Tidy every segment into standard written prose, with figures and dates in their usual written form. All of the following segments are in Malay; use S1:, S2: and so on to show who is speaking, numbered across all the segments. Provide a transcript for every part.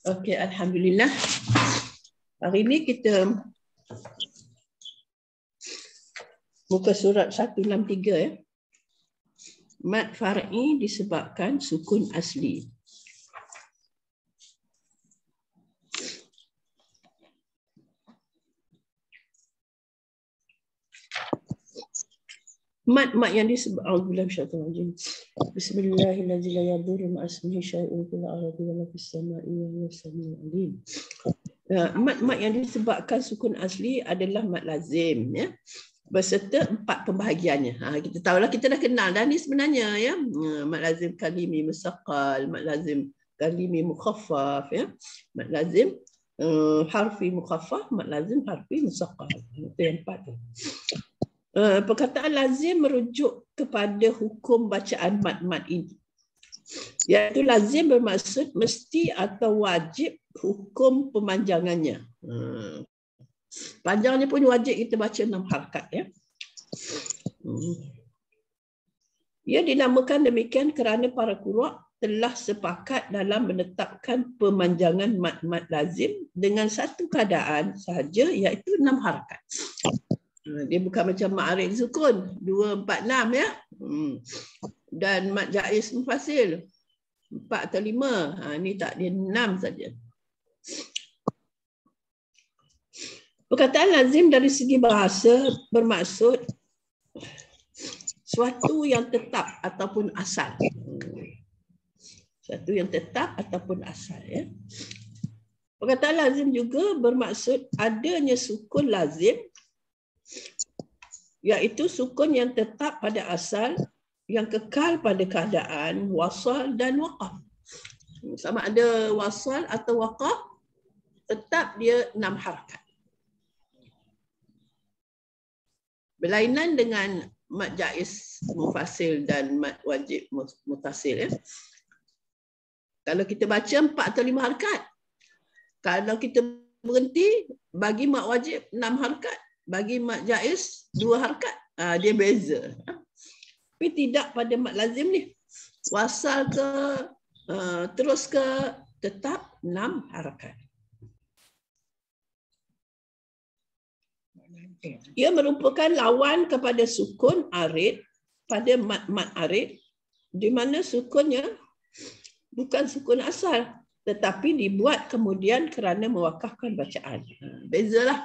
S1: Okey, alhamdulillah. Hari ini kita muka surat 163 ya. Mad far'i disebabkan sukun asli. Mad yang disebabkan Bismillahirrahmanirrahim. Mad yang disebabkan sukun asli adalah mad lazim ya. Berserta 4 pembahagiannya. Kita tahulah, kita dah kenal dah ni sebenarnya ya. Mad lazim kalimi musaqqal, mad lazim kalimi mukhaffaf ya. Mad lazim harfi mukhaffaf, mad lazim harfi musaqqal. Itu yang 4 tu. Perkataan lazim merujuk kepada hukum bacaan mad-mad ini. Iaitu lazim bermaksud mesti atau wajib hukum pemanjangannya. Panjangnya pun wajib kita baca 6 harakat ya. Ia dinamakan demikian kerana para qurra telah sepakat dalam menetapkan pemanjangan mad-mad lazim dengan satu keadaan sahaja, iaitu 6 harakat. Dia bukan macam ma'arif sukun 2, 4, 6 ya. Dan mad jaiz mufasil 4 atau 5. Ni tak, dia 6 saja. Perkataan lazim dari segi bahasa bermaksud suatu yang tetap ataupun asal. Suatu yang tetap ataupun asal ya. Perkataan lazim juga bermaksud adanya sukun lazim, iaitu sukun yang tetap pada asal, yang kekal pada keadaan wasal dan waqaf. Sama ada wasal atau waqaf, tetap dia 6 harakat. Berlainan dengan mad jaiz mufasil dan mad wajib mutasil ya. Kalau kita baca 4 atau 5 harakat. Kalau kita berhenti, bagi mad wajib 6 harakat, bagi mad jaiz 2 harakat. Dia beza. Tapi tidak pada mad lazim ni. Wasal ke, terus ke, tetap 6 harakat. Ia merupakan lawan kepada sukun arid pada mad arid, di mana sukunnya bukan sukun asal, tetapi dibuat kemudian kerana mewakafkan bacaan. Bezalah.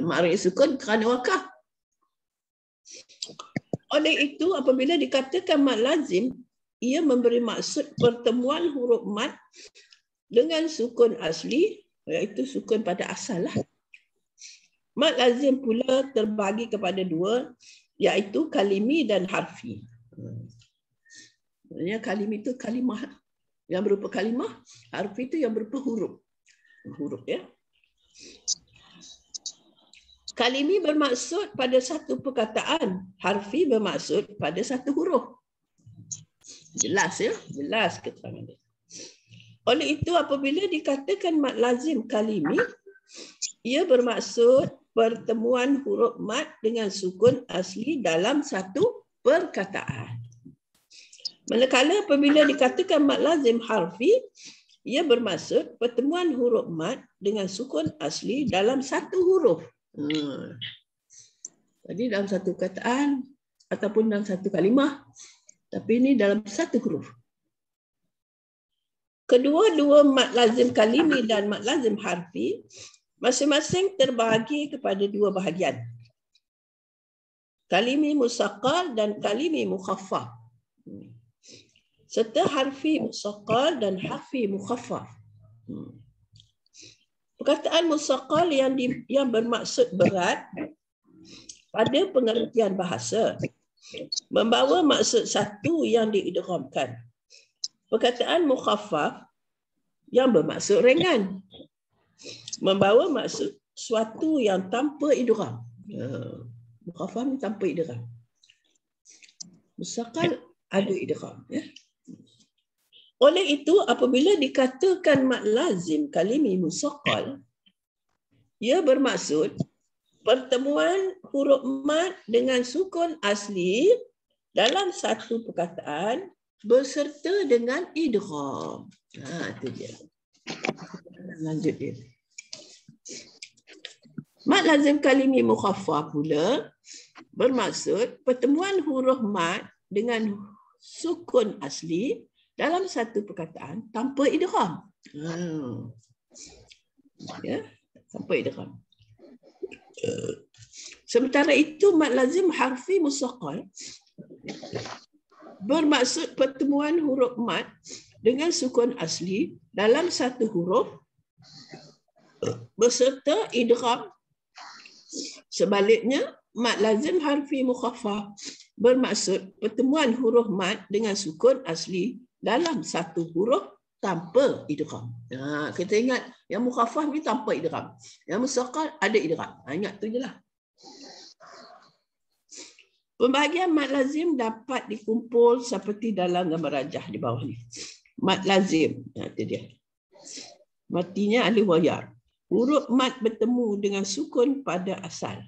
S1: Mad arid sukun kerana wakaf. Oleh itu, apabila dikatakan mad lazim, ia memberi maksud pertemuan huruf mad dengan sukun asli, iaitu sukun pada asal lah. Mad lazim pula terbagi kepada 2, iaitu kalimi dan harfi. Maksudnya kalimi itu kalimah yang berupa kalimah, harfi itu yang berupa huruf. Huruf ya. Kalimi bermaksud pada satu perkataan, harfi bermaksud pada satu huruf. Jelas ya, jelas keterangan dia. Oleh itu, apabila dikatakan mad lazim kalimi, ia bermaksud pertemuan huruf mad dengan sukun asli dalam satu perkataan. Manakala apabila dikatakan mad lazim harfi, ia bermaksud pertemuan huruf mad dengan sukun asli dalam satu huruf. Jadi dalam satu kataan ataupun dalam satu kalimah, tapi ini dalam satu huruf. Kedua-dua mad lazim kalimi dan mad lazim harfi masing-masing terbahagi kepada 2 bahagian. Kalimi musaqqal dan kalimi mukhaffaf. Serta harfi musaqqal dan harfi mukhaffaf. Perkataan musaqqal yang bermaksud berat pada pengertian bahasa membawa maksud satu yang diidghamkan. Perkataan mukhaffaf yang bermaksud ringan membawa maksud suatu yang tanpa idgham. Mukhaffaf ni tanpa idgham. Musaqqal ada idgham ya. Oleh itu, apabila dikatakan mad lazim kalimi musaqqal, ia bermaksud pertemuan huruf mad dengan sukun asli dalam satu perkataan berserta dengan idgham. Itu dia. Lanjut dia. Mad lazim kalimi mukhaffaf pula bermaksud pertemuan huruf mad dengan sukun asli dalam satu perkataan tanpa idgham. Ya, tanpa idgham. Sementara itu mad lazim harfi musaqqal bermaksud pertemuan huruf mad dengan sukun asli dalam satu huruf beserta idgham. Sebaliknya, mad lazim harfi mukhaffaf bermaksud pertemuan huruf mad dengan sukun asli dalam satu huruf tanpa idgham. Kita ingat yang mukhaffaf ni tanpa idgham. Yang musaqqal ada idgham. Ingat tu jelah. Pembahagian mad lazim dapat dikumpul seperti dalam gambar rajah di bawah ni. Mad lazim, itu dia. Matinya alif wa ya. Huruf mad bertemu dengan sukun pada asal.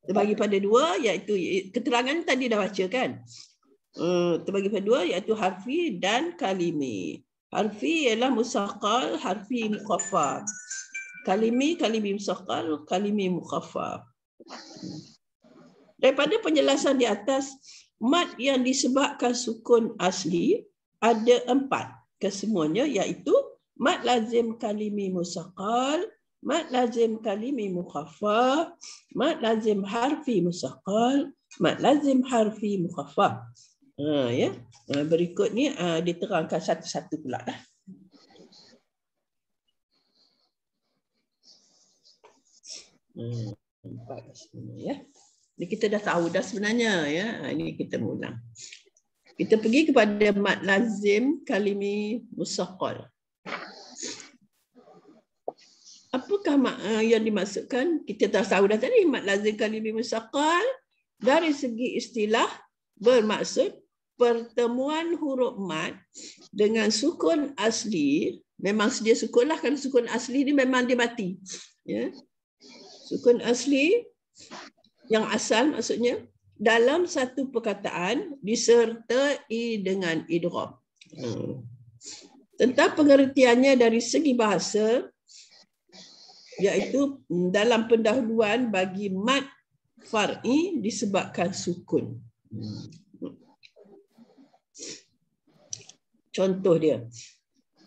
S1: Terbagi pada dua, iaitu keterangan tadi dah baca kan. Terbagi pada dua, iaitu harfi dan kalimi. Harfi ialah musaqqal, harfi mukhaffaf. Kalimi musaqqal, kalimi mukhaffaf. Daripada penjelasan di atas, mad yang disebabkan sukun asli ada 4 kesemuanya, iaitu mad lazim kalimi musaqqal, mad lazim kalimi mukhaffaf, mad lazim harfi musaqqal, mad lazim harfi mukhaffaf. Ya. Berikut ni diterangkan satu-satu pula dah. Empat sebenarnya ya. Ini kita dah tahu dah sebenarnya ya. Ini kita ulang. Kita pergi kepada mad lazim kalimi musaqqal. Apakah yang dimaksudkan? Kita dah tahu dah tadi mad lazim kalimi musaqqal dari segi istilah bermaksud pertemuan huruf mad dengan sukun asli. Memang sedia sukun lah, kan sukun asli ni memang dia mati. Ya. Sukun asli yang asal maksudnya dalam satu perkataan disertai dengan idgham. Tentang pengertiannya dari segi bahasa, iaitu dalam pendahuluan bagi mad far'i disebabkan sukun. Contoh dia.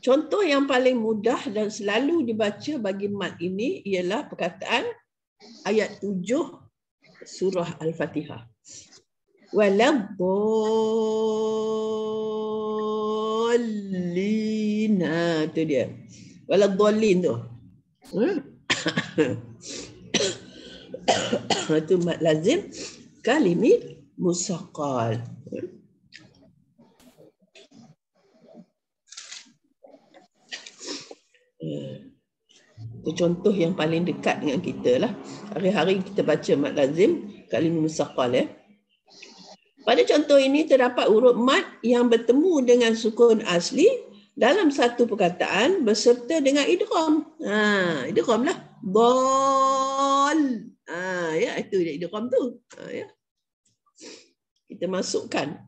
S1: Contoh yang paling mudah dan selalu dibaca bagi mad ini ialah perkataan ayat 7 surah Al-Fatihah. Waladhdallin. Itu dia. Waladhdallin tu. Itu mad lazim kalimi musaqqal. Itu contoh yang paling dekat dengan kita lah. Hari-hari kita baca mad lazim kalimi musaqqal ya. Pada contoh ini terdapat huruf mad yang bertemu dengan sukun asli dalam satu perkataan berserta dengan idgham. Idgham lah. Dal. Ya, itu idgham tu. Ya. Kita masukkan.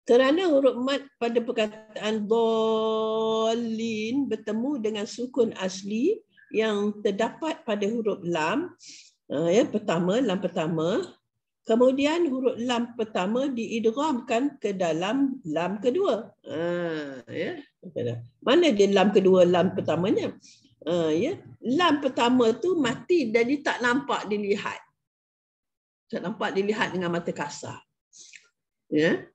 S1: Kerana huruf mad pada perkataan dhalin bertemu dengan sukun asli yang terdapat pada huruf lam, ya, lam pertama, kemudian huruf lam pertama diidghamkan ke dalam lam kedua. Ya. Mana dia lam kedua, lam pertamanya? Ya. Lam pertama tu mati jadi tak nampak dilihat. Tak nampak dilihat dengan mata kasar. Ya.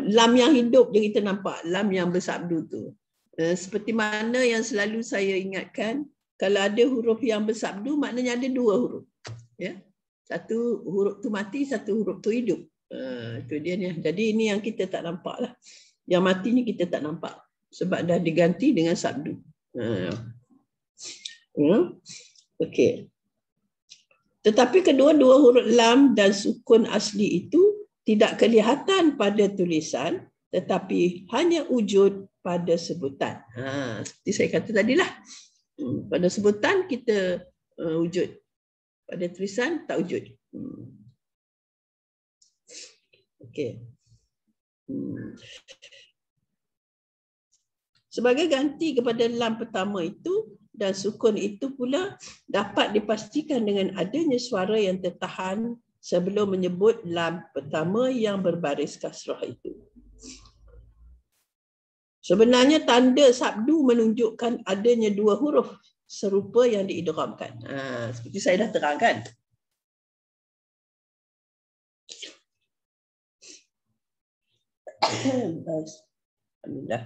S1: Lam yang hidup je kita nampak, lam yang bersabdu tu. Seperti mana yang selalu saya ingatkan, kalau ada huruf yang bersabdu maknanya ada 2 huruf. Ya. Satu huruf tu mati, satu huruf tu hidup. Itu dia ni. Jadi ini yang kita tak nampak lah. Yang mati ni kita tak nampak sebab dah diganti dengan sabdu. Okey. Tetapi kedua-dua huruf lam dan sukun asli itu tidak kelihatan pada tulisan, tetapi hanya wujud pada sebutan. Seperti saya kata tadilah. Pada sebutan kita wujud. Pada tulisan tak wujud. Okey. Sebagai ganti kepada lam pertama itu dan sukun itu pula dapat dipastikan dengan adanya suara yang tertahan sebelum menyebut lam pertama yang berbaris kasrah itu. Sebenarnya tanda sabdu menunjukkan adanya dua huruf serupa yang diidghamkan. Seperti saya dah terangkan. Alhamdulillah.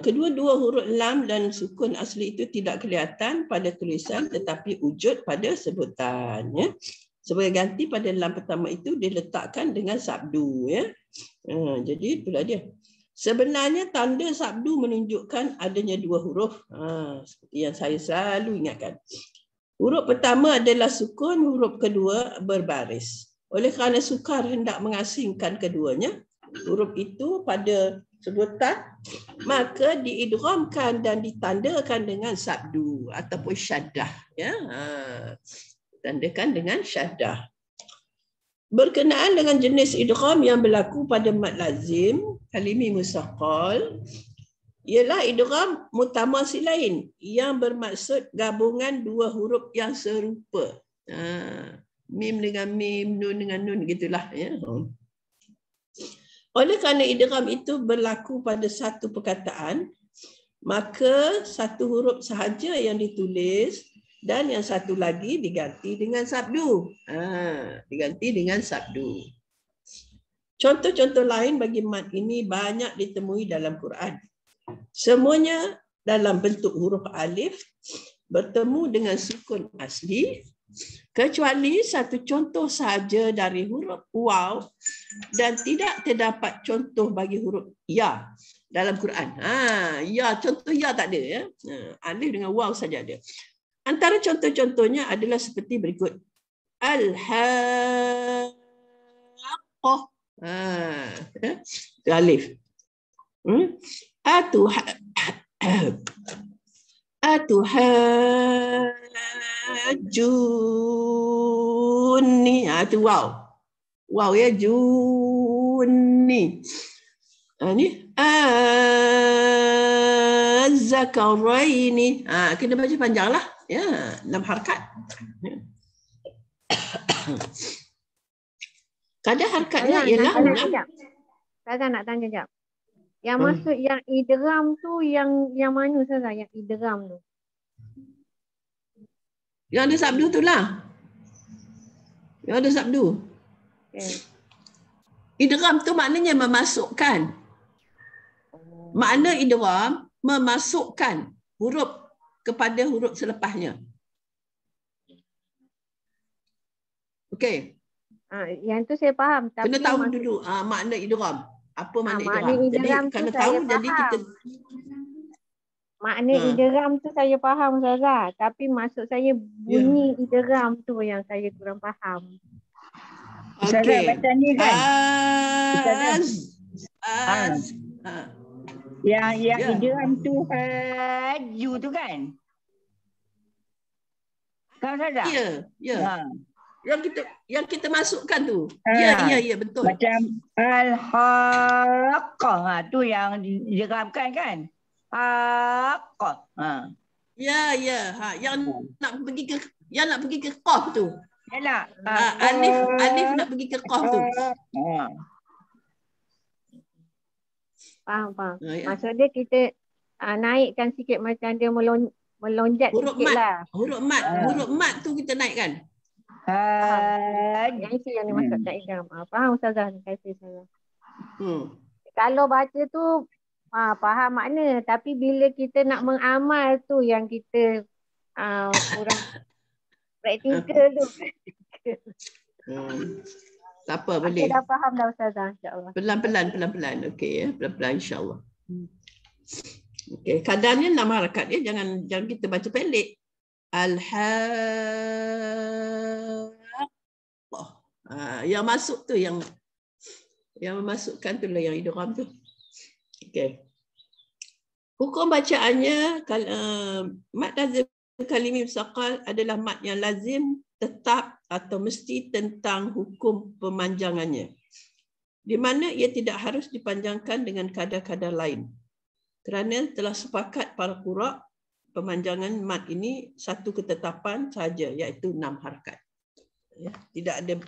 S1: Kedua-dua huruf lam dan sukun asli itu tidak kelihatan pada tulisan tetapi wujud pada sebutan. Ya. Sebagai ganti pada lam pertama itu diletakkan dengan sabdu. Ya. Jadi itulah dia. Sebenarnya tanda sabdu menunjukkan adanya dua huruf. Seperti yang saya selalu ingatkan. Huruf pertama adalah sukun, huruf kedua berbaris. Oleh kerana sukar hendak mengasingkan keduanya, huruf itu pada sebutan, maka diidghamkan dan ditandakan dengan sabdu ataupun syaddah. Ya? Tandakan dengan syaddah. Berkenaan dengan jenis idgham yang berlaku pada mad lazim, kalimi musaqqal, ialah idgham mutamasilain yang bermaksud gabungan dua huruf yang serupa. Mim dengan mim, nun dengan nun, gitulah. Ya. Oleh kerana idgham itu berlaku pada satu perkataan, maka satu huruf sahaja yang ditulis dan yang satu lagi diganti dengan sabdu. Diganti dengan sabdu. Contoh-contoh lain bagi mad ini banyak ditemui dalam Quran. Semuanya dalam bentuk huruf alif bertemu dengan sukun asli, kecuali satu contoh sahaja dari huruf waw dan tidak terdapat contoh bagi huruf ya dalam Quran. Ya, contoh ya tak ada. Ya. Alif dengan waw saja ada. Antara contoh-contohnya adalah seperti berikut. Al-haqqah. Alif. Atuhajjuni. Itu wow. Wow ya, juni. Ini az-zakaraini. Kena baca panjanglah. Ya, 6 harakat. Kadar harakatnya ialah
S2: Saya nak tanya jap. Yang maksud yang idgham tu yang mana Ustazah? Yang idgham tu.
S1: Yang ada sabdu tu lah. Yang ada sabdu.
S2: Okay.
S1: Idgham tu maknanya memasukkan. Makna idgham memasukkan huruf kepada huruf selepasnya. Okey.
S2: Yang tu saya faham. Tapi
S1: kena tahu dulu makna idgham. Apa makna idgham? Jadi kalau tahu jadi kita
S2: makna idgham tu saya faham Ustazah. Tapi maksud saya bunyi idgham tu yang saya kurang faham.
S3: Ustazah baca ni kan? Yang idgham tu haju tu kan? Kan Ustazah?
S1: Ya. Yang kita masukkan tu. Ya betul.
S3: Macam al-haqqah tu yang digeramkan kan? Haqqah.
S1: Ya. Yang nak pergi ke qaf tu.
S3: Yalah.
S1: Alif nak pergi ke qaf tu.
S2: Faham. Maksud dia kita naikkan sikit macam dia melonjat sikit lah.
S1: Huruf mat tu kita naikkan.
S2: Yang isi yang dimaksudkan idgham. Faham Ustazah? Terima kasih Ustazah. Kalau baca tu faham makna, tapi bila kita nak mengamal tu yang kita kurang praktikal tu.
S1: Tak apa, boleh.
S2: Dah faham dah Ustazah, insya-Allah.
S1: Pelan-pelan. Okey ya, pelan-pelan insya-Allah. Okey, kadarnya 6 harakat ya, jangan kita baca pendek. Al-haqqah. Yang masuk tu yang memasukkan tu lah yang idgham tu. Okey. Hukum bacaannya mad lazim kalimi musaqqal adalah mad yang lazim tetap atau mesti tentang hukum pemanjangannya, di mana ia tidak harus dipanjangkan dengan kadar-kadar lain. Kerana telah sepakat para qura, pemanjangan mad ini satu ketetapan saja, iaitu 6 harakat. Ya, tidak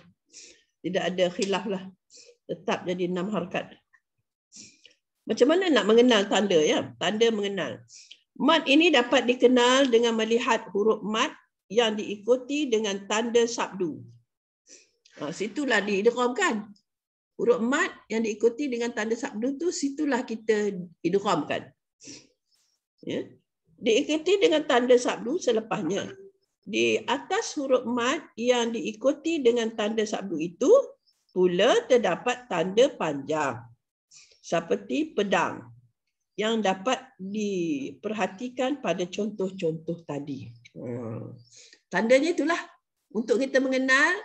S1: ada khilaf lah. Tetap jadi 6 harakat. Macam mana nak mengenal tanda, ya? Tanda mengenal. Mad ini dapat dikenal dengan melihat huruf mad yang diikuti dengan tanda sabdu. Situlah diidghamkan. Huruf mad yang diikuti dengan tanda sabdu tu, situlah kita idghamkan. Ya. Diikuti dengan tanda sabdu selepasnya. Di atas huruf mad yang diikuti dengan tanda sabdu itu pula terdapat tanda panjang seperti pedang yang dapat diperhatikan pada contoh-contoh tadi. Tandanya itulah untuk kita mengenal,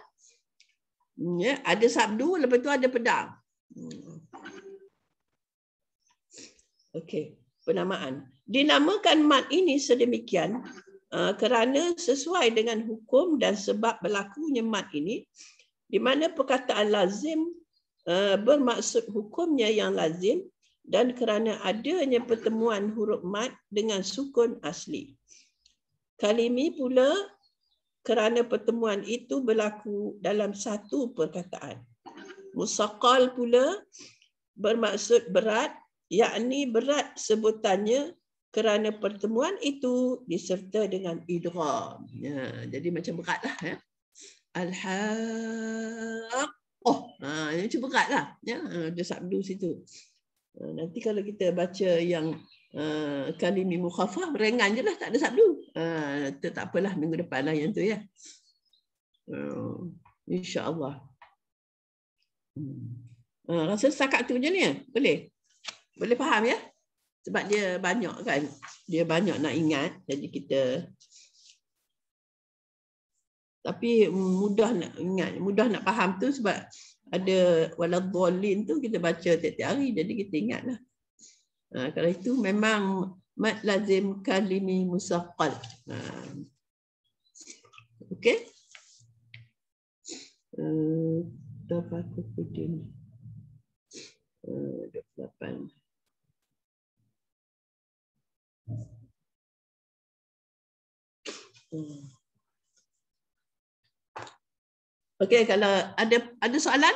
S1: ya, ada sabdu, lepas tu ada pedang. Okey, penamaan. Dinamakan mad ini sedemikian kerana sesuai dengan hukum dan sebab berlakunya mad ini, di mana perkataan lazim bermaksud hukumnya yang lazim, dan kerana adanya pertemuan huruf mad dengan sukun asli. Kalimi pula kerana pertemuan itu berlaku dalam satu perkataan. Musaqqal pula bermaksud berat, yakni berat sebutannya kerana pertemuan itu diserta dengan idgham. Ya, jadi macam beratlah, ya. Al-haqqah. Ini macam beratlah, ya. Ada sabdu situ. Nanti kalau kita baca yang kalimi mukhaffaf, ringan je lah, tak ada sabdu. Tak apalah, minggu depan lah yang tu, ya. InsyaAllah. Rasa setakat tu je ni, ya? Boleh? Boleh faham, ya? Sebab dia banyak kan. Dia banyak nak ingat. Jadi kita... Tapi mudah nak ingat, mudah nak faham tu sebab ada waladhdallin tu kita baca tiap-tiap hari, jadi kita ingatlah. Kalau itu memang mad lazim kalimi musaqqal. Okey. Tafakuddin. 28. Okey, kalau ada soalan?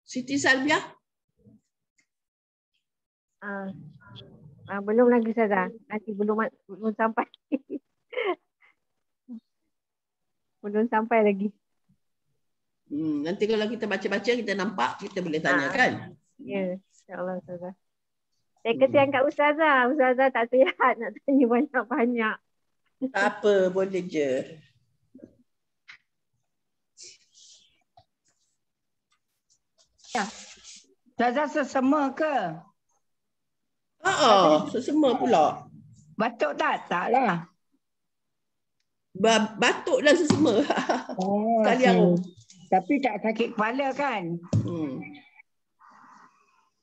S1: Siti Salbiah?
S2: Belum lagi, Ustazah. Nanti belum sampai. Belum sampai lagi.
S1: Nanti kalau kita baca-baca, kita nampak, kita boleh tanya, kan?
S2: Ya, insyaAllah, Ustazah. Saya kesian kat Ustazah. Ustazah tak sihat nak tanya banyak-banyak.
S1: Tak apa, boleh je.
S3: Ya. Ustazah sesama ke?
S1: Sesama pula.
S3: Batuk tak? Taklah.
S1: Batuk dah sesama. Sekali arung.
S3: Tapi tak sakit kepala kan?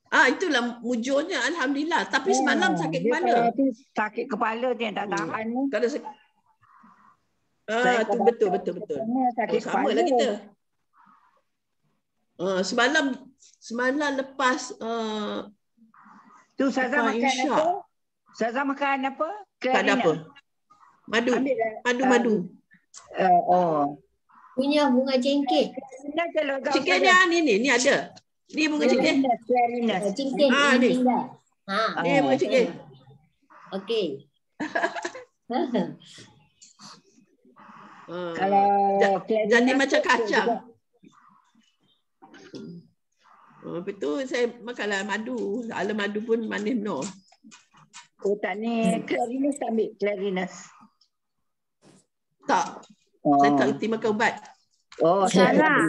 S1: Itulah mujurnya, alhamdulillah. Tapi semalam sakit kepala.
S3: Sakit kepala dia tak tahan.
S1: Kalau tu betul. Sama lah kita. Semalam lepas
S3: tu Ustazah makan apa? Ustazah makan apa?
S1: Tak ada apa. Madu.
S4: Punya bunga cengkeh.
S1: Cengkeh ni ada. Ni bunga cengkeh.
S4: Cengkeh
S1: ni. Ni bunga cengkeh.
S4: Okey.
S3: Kalau
S1: jadi macam kacang. Betul, saya makanlah madu. Ala madu pun manis no.
S3: Tak ni Clarinus ambil Clarinus.
S1: Tak. Saya tak reti makan ubat.
S2: Salah.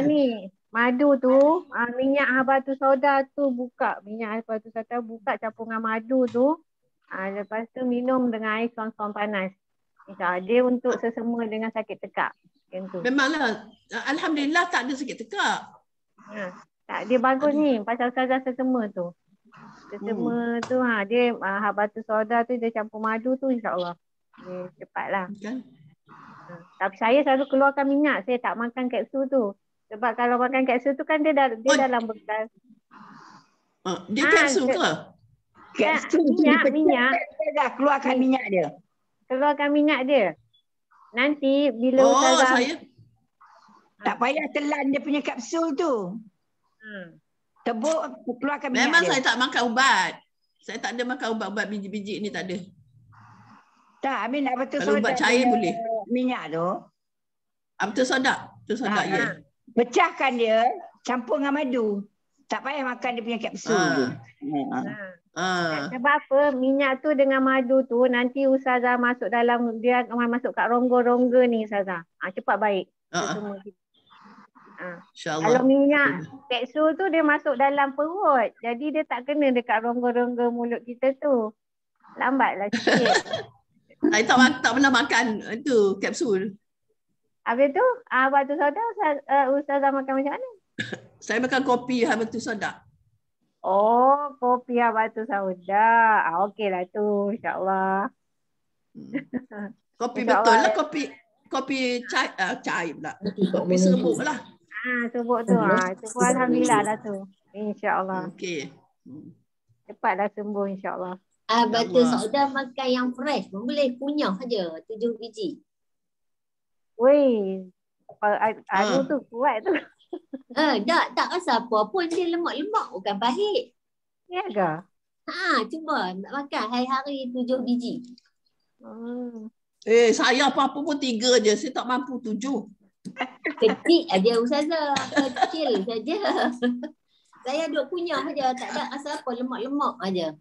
S2: Ni madu tu, minyak habatus sauda tu buka. Minyak habatus sauda buka campur dengan madu tu. Lepas tu minum dengan air seorang-seorang panas. Dia untuk sesama dengan sakit tekak.
S1: Memanglah. Alhamdulillah tak ada sakit tekak.
S2: Tak, dia bagus ni pasal Ustazah sesama tu. Sesama tu dia habatus sauda tu dia campur madu tu, insya-Allah. Cepatlah.
S1: Kan?
S2: Tapi saya selalu keluarkan minyak. Saya tak makan kapsul tu. Sebab kalau makan kapsul tu kan dia dalam bekas.
S1: Dia kapsul ke?
S3: Kapsul
S2: minyak.
S3: Dah keluarkan minyak dia.
S2: Keluarkan minyak dia. Nanti bila Ustazah
S1: saya
S3: tak payah telan dia punya kapsul tu. Tebuk, keluarkan minyak
S1: memang
S3: dia.
S1: saya tak makan ubat. Saya tak ada makan ubat-ubat biji-biji ni, tak ada.
S3: Tak, Amin nak betul
S1: Kalau ubat cair boleh.
S3: Minyak tu.
S1: Betul sodak. Betul sodak, ya.
S3: Pecahkan dia, campur dengan madu. Tak payah makan dia punya kapsul tu.
S2: Sebab apa? Minyak tu dengan madu tu nanti Ustazah masuk dalam, dia akan masuk kat rongga-rongga ni Ustazah. Cepat baik. Semua kita. Kalau minyak kapsul tu dia masuk dalam perut. Jadi dia tak kena dekat rongga-rongga mulut kita tu. Lambatlah sikit.
S1: Saya tak pernah makan itu kapsul.
S2: Habis tu, batu soda Ustazah makan macam mana?
S1: Saya makan kopi batu soda.
S2: Oh, kopi batu soda. Okeylah tu, insya-Allah.
S1: Kopi betul lah, kopi cair pula. Kopi serbuk lah.
S2: Serbuk tu. Itu pun alhamdulillah lah tu. Insya-Allah.
S1: Okey.
S2: Cepatlah sembuh insya-Allah.
S4: Batu soda makan yang fresh pun boleh, kunyah saja 7 biji.
S2: Weh, tu kuat tu.
S4: Tak rasa apa pun, dia lemak-lemak, bukan pahit.
S2: Ya ke?
S4: Cuba nak makan hari-hari 7 biji.
S1: Saya apa-apa pun 3 je, saya tak mampu 7.
S4: Kecil aja Ustazah, kecil saja. Saya duk kunyah saja, tak ada rasa apa, lemak-lemak aja.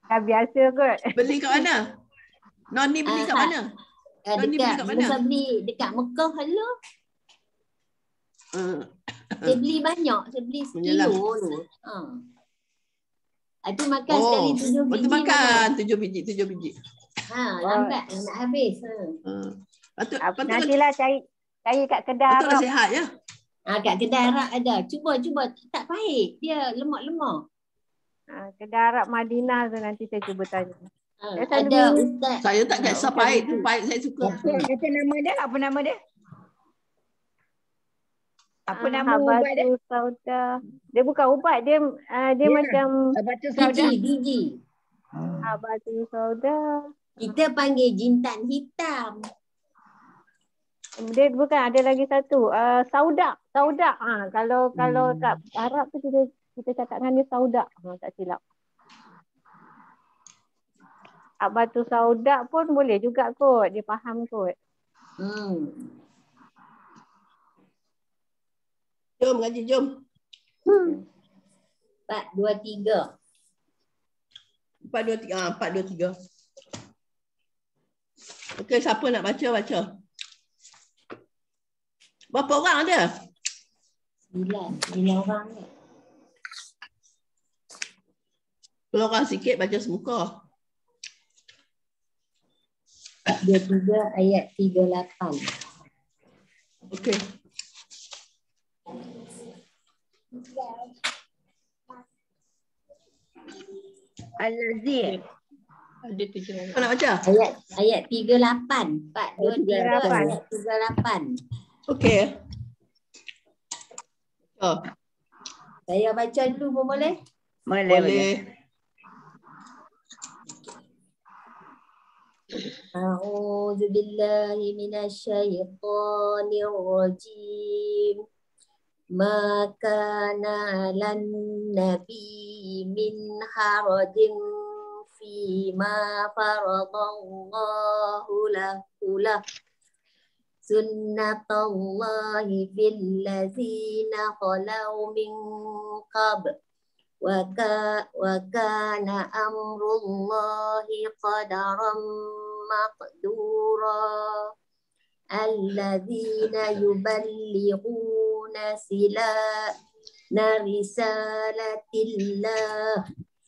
S2: Dah biasa kot.
S1: Beli kat mana? Noni beli kat mana? Noni beli kat mana?
S4: Saya beli dekat Mekah dulu. Saya beli banyak, saya beli sekilo tu. Itu makan sekali 7 biji.
S1: Itu makan 7 biji.
S4: Lambat nak habis.
S2: Nantilah cari kat kedai Arab.
S1: Betul sihat ya?
S4: Kat kedai Arab ada. Cuba tak pahit. Dia lemak-lemak.
S2: Kedai Arab Madinah tu nanti saya cuba tanya.
S4: Ada Ustaz.
S1: Saya tak kisah pahit tu, pahit saya suka.
S3: Apa nama dia? Apa nama dia? Apa nama ubat dia?
S2: Batu sauda. Dia bukan ubat, dia macam
S3: batu sauda.
S4: Biji.
S2: Batu sauda.
S4: Kita panggil jintan hitam.
S2: Dia bukan, ada lagi satu. Saudak. Kalau kat Arab tu kita cakap dengan dia saudak. Tak silap. Batu saudak pun boleh juga kot. Dia faham kot.
S1: Jom ngaji, jom.
S4: 4, 2, 3.
S1: 4, 2, 3. Okey, siapa nak baca? Berapa orang ada?
S4: 9 orang ni.
S1: Kalau orang sikit baca semuka.
S4: 23 ayat 38.
S1: Okey.
S3: Al-Lazir.
S2: Ada 7 orang.
S1: Apa nak baca?
S4: Ayat 38. 4, 2, 3 ayat 38.
S1: Okey.
S4: Saya baca dulu pun boleh?
S1: Boleh.
S4: A'udzu billahi minasyaitonir rajim. Ma kana lan nabi min harajin fi ma faradallahu lahu sunnatullahi fil ladzina khalau min qabl wa kana amrullahi qadaran maqdura alladzina yuballighuna risalatillah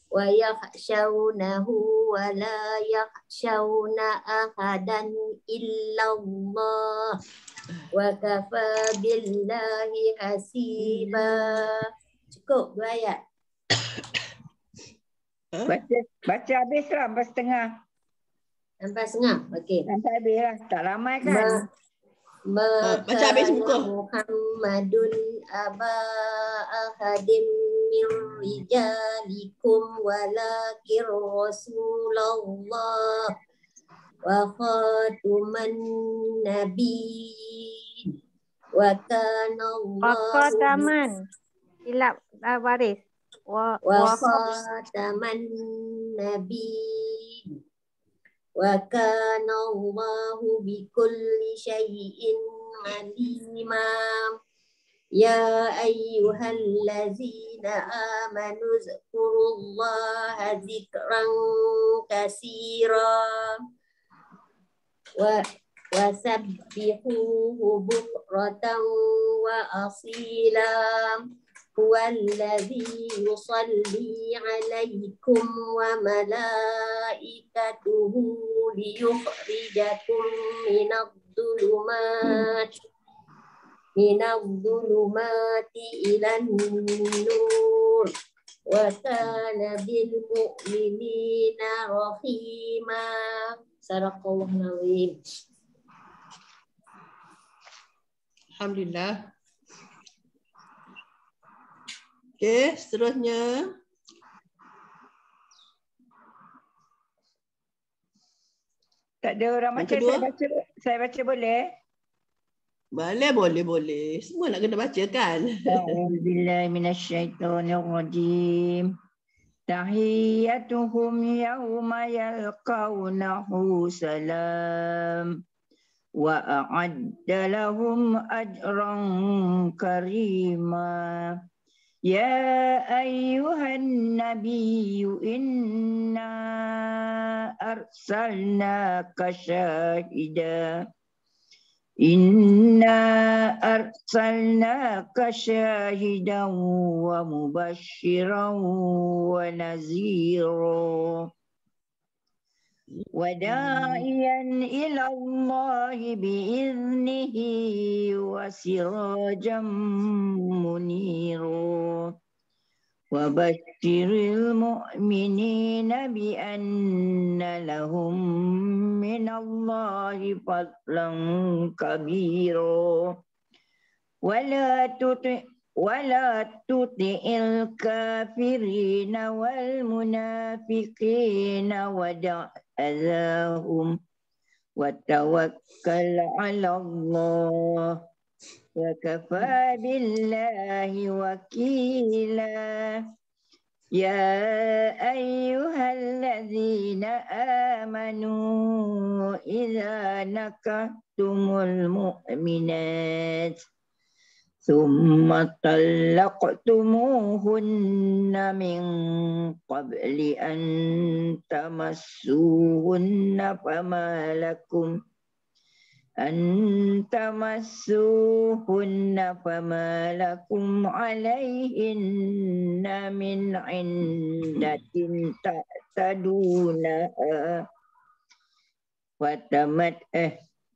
S4: wa yakhshawnahu wa la yakhshawna ahadan illallah wa kafa billahi hasiba. Cukup 2 ayat.
S3: Baca habis lah, lepas setengah.
S4: Sampai setengah. Okey.
S3: Sampai habis lah. Tak ramai kan?
S1: Baca habis muka.
S4: Muhammadun aba ahadim min rijalikum walakin Rasulullah wa khatuman nabiyyin wa kana
S2: Khataman. Silap baris.
S4: wa khataman nabiyyin wa kana Allahu bikulli syai'in alima. Ya ayyuhallazina amanu zkurullaha dzikran katsira wa wasabbihuhu bukratan wa asila. Huwallazi yusalli alaikum wa malaikatuhu liyukhrijakum minadh-dhulumati ilan nur wa kana bil mu'minina rahima. Sadaqallahul azim.
S1: Alhamdulillah. Okey, seterusnya.
S3: Tak ada orang baca, saya baca boleh?
S1: Boleh. Semua nak kena baca kan?
S3: A'udzubillahi minasyaitonirrajim. Tahiyyatuhum yawma yalqawnahu salam. Wa a'adda lahum ajran karima. Ya ayyuhan nabiyyu inna arsalnaka syahidan wa mubasysyiran wa nadhira wa da'iyan ila Allah bi'iznihi wa sirajan munira wa basyiril mu'minina bi anna lahum minallahi fadlan kabira wala tuti'il kafirina wal munafiqina wada'adhahum wa tawakkal 'ala Allah wa kafa billahi wakila. Ya ayyuhalladzina amanu idza nakahtumul mu'minat thumma talaqtumuhunna min qabli an tamassuhunna fama lakum alaihinna min indatin ta'tadunaha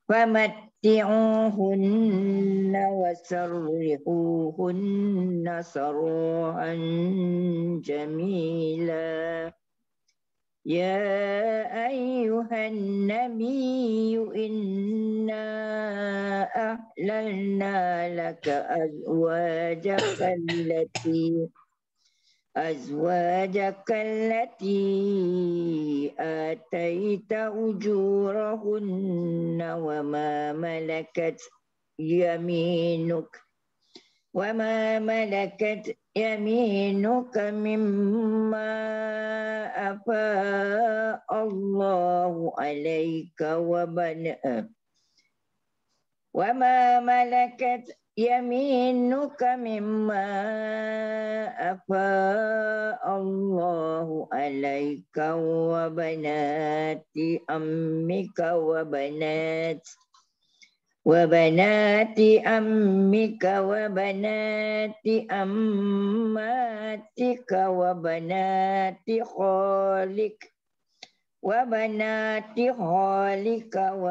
S3: famatti'uhunna wasarrihuhunna sarahan jamila. Ya ayyuhan nabiyyu inna ahlalna laka azwajaka allati ataita ujurahunna wa ma malakat yaminuka mimma afa Allahu alaika wa ma malakat yaminuka mimma afa Allahu alaika wa banati ammika wa banati ammika wa banati ammatika wa banati khalika wa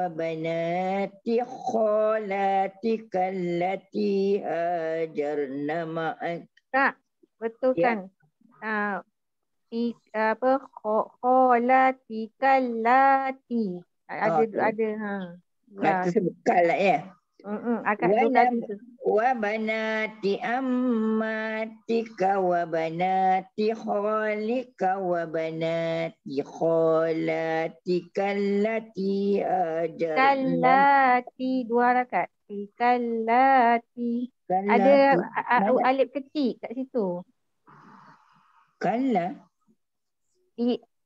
S3: banati khalatika allati hajarna ma'ak.
S2: Tak, betul kan? kholati kallati. Ada
S3: Kata sebekal lah ya.
S2: Agak dua kali tu.
S3: Wa banati ammatika wa banati khalika wa banati khalatika allati ajarna.
S2: Kallati, 2 rakaat. Kallati. Ada alif kecil kat situ.
S3: Kalla.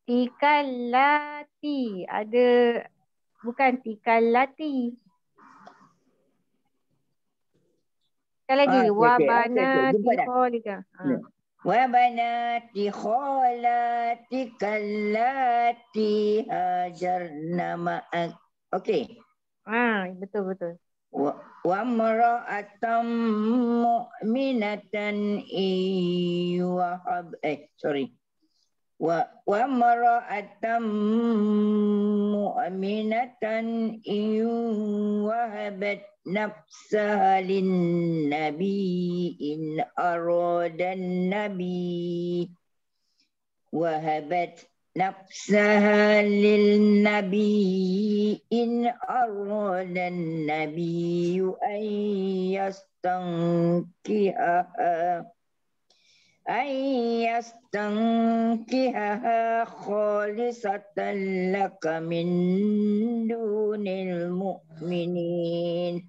S2: Tikallati. Ada, bukan tikallati. Sekali lagi. Wabanati kholika.
S3: Wabanati khalatika allati hajarna ma'ak. Okey.
S2: Betul.
S3: Wa mara'atan mu'minatan wahab wa mara'atan mu'minatan wahabat nafsaha lin-nabi in aradan nabi wahabat nafsaha lil-nabi in aradan nabi an yastankihaha khalisatan laka min dunil mu'minin.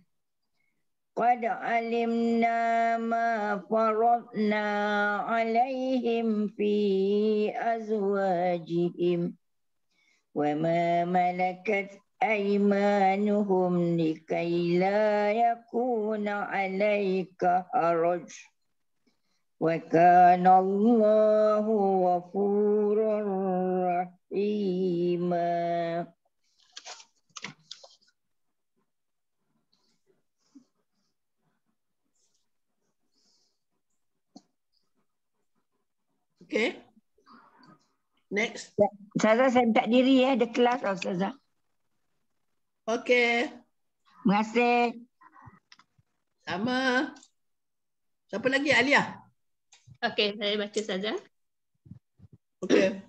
S3: Qad alimna ma faradna alaihim fi azwajihim wa ma malakat aymanuhum likay la yakuna alayka haraj wa kana Allahu ghafurur rahima.
S1: Okay. Next.
S3: Ustazah, saya minta diri ada kelas Ustazah.
S1: Okay.
S3: Terima kasih.
S1: Sama. Siapa lagi? Alia?
S4: Okay, saya baca saja.
S1: Okay.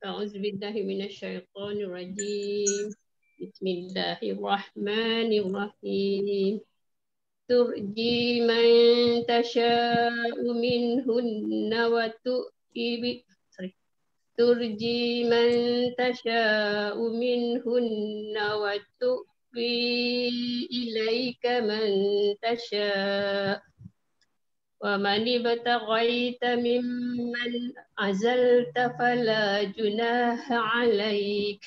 S4: A'udzubillahi minasyaitonirrajim. Bismillahirrahmanirrahim. Turji man tasha'u minhunna wa turji man tasha'u minhunna wa tu'wi ilaika man tasha' wa man ibtaghaita mimman azalta fala junaha 'alaik.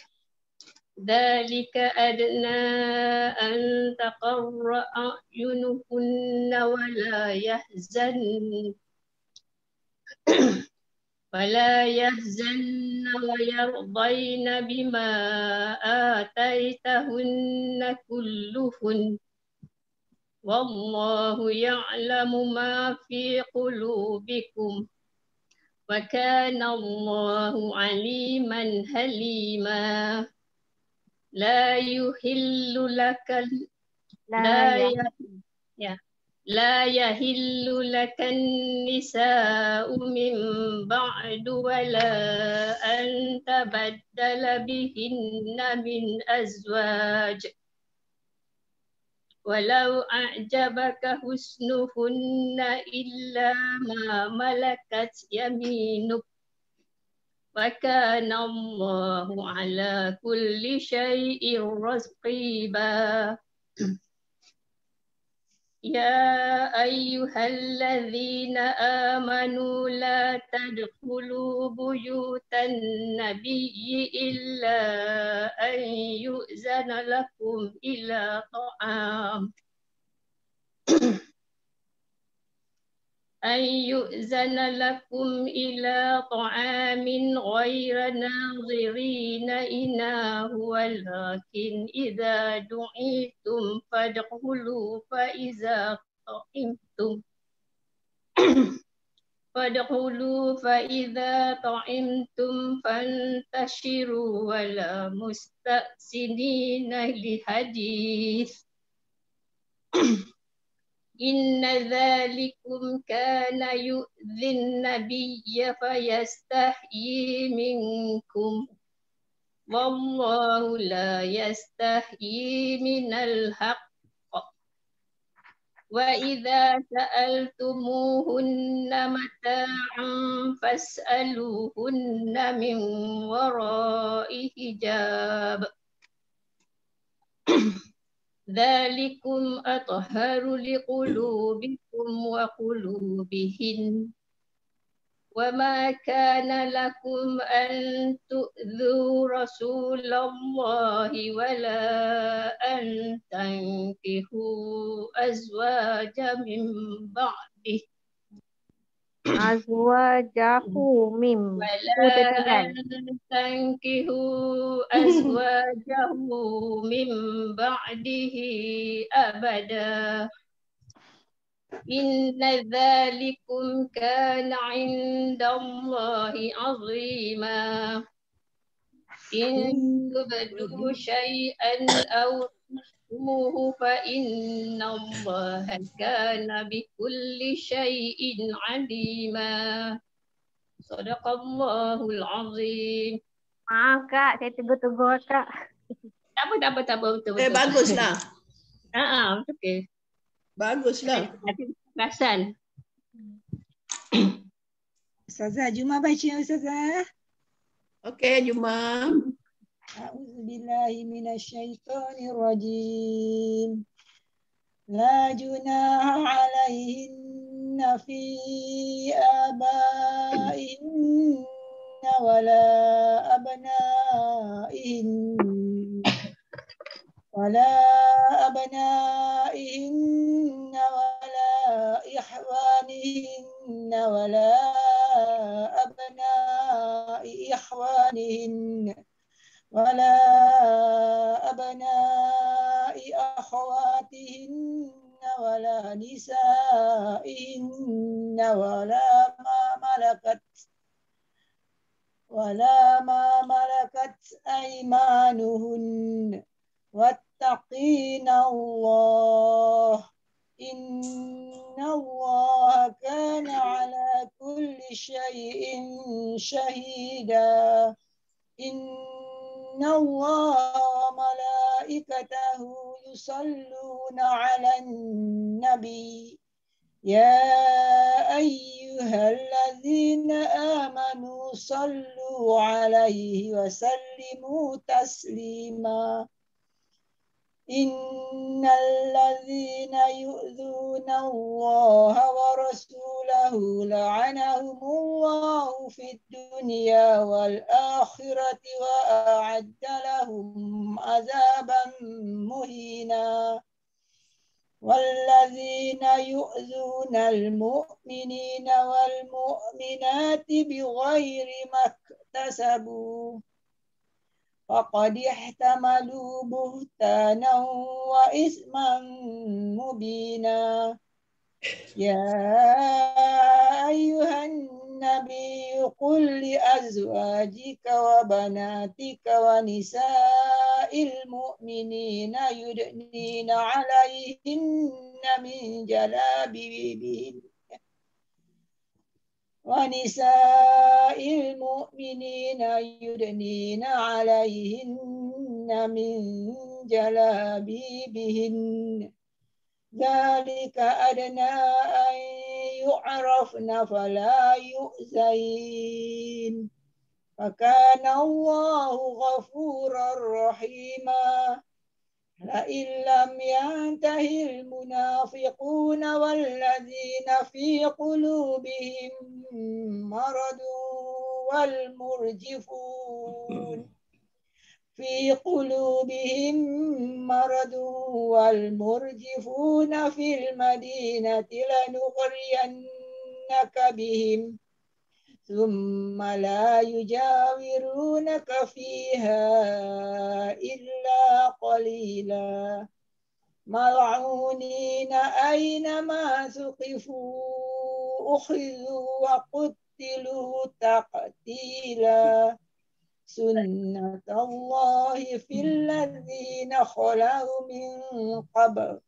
S4: Dzalika adna an taqarra a'yunuhunna wa la yahzanna wa yardayna bima ataitahunna kulluhun. Wallahu ya'lamu ma fi qulubikum wa kana Allahu 'aliman halima. La yuhillu lakan la yahillu lakan nisa'u min ba'du wa la an tabaddala bihinna min azwaj walau a'jabaka husnuhunna illa ma malakat yaminuk wa kana Allahu ala kulli syai'in raqiba. Ya ayyuhalladzina amanu la tadkhulu buyutan nabiyyi illa an yu'zana lakum ila ta'am ghayra nadhirina inahu walakin idza du'itum fadkhulu fa idza ta'imtum fantashiru wala musta'sinina li hadith. Inna dzalikum kana yu'dhin nabiyya fayastahyi minkum. Wallahu la yastahyi minal haqq. Wa idza sa'altumuhunna mata'an fas'aluhunna min wara'i hijab. Dzalikum athharu liqulubikum wa qulubihin. Wa ma kana lakum an tu'dhu rasulallahi wa la an tankihu azwaja min ba'dih.
S2: Azwajahu mim.
S4: Wala an tankihu azwajahu min ba'dihi abada. Inna dzalikum kana 'indallahi 'azima. In tubdu syai'an aw tukhfuhu fa innallaha kana bikulli syai'in 'alima. Sadaqallahul 'azim.
S2: Maaf Kak, saya tegur-tegur Kak.
S4: Tak apa, betul.
S1: Baguslah.
S4: Okey.
S1: Baguslah.
S4: Perasan.
S3: Ustazah, Juma baca Ustazah.
S1: Okey, Juma.
S3: A'udzubillahi minasyaitonir rajim. La junaha 'alaihinna fi abaihinna wala abnaihinna wala ikhwanihinna wala abnai ikhwanihinna wala abnai akhawatihinna wala nisaihinna wala ma malakat aymanuhunna wattaqina Allah innallaha kana ala kulli syai'in syahida. Innallaha wa malaikatahu yusalluna 'alan nabi. Ya ayyuhalladzina amanu sallu 'alaihi wa sallimu taslima. Innal ladzina yu'dzuna Allaha wa rasulahu la'anahumullahu fid dunya wal akhirati wa a'adda lahum 'adzaban muhina. والذين يؤذون المؤمنين والمؤمنات بغير ما اكتسبوا فقد احتملوا بهتانا وإثما مبينا. يا أيها النبي قل لأزواجك وبناتك ونساء المؤمنين يدنين عليهن من جلابيبهن ونساء المؤمنين يدنين عليهن من جلابيبهن ذلك أدنى أن يعرفن فلا يؤذين فكان الله غفورا رحيما. لئن لم ينتهي المنافقون والذين في قلوبهم مرض والمرجفون في المدينة لنغرينك بهم ثم لا يجاورونك فيها إلا قليلا ملعونين أينما ثقفوا أخذوا وقتلوا تقتيلا سنة الله في الذين خلوا من قبل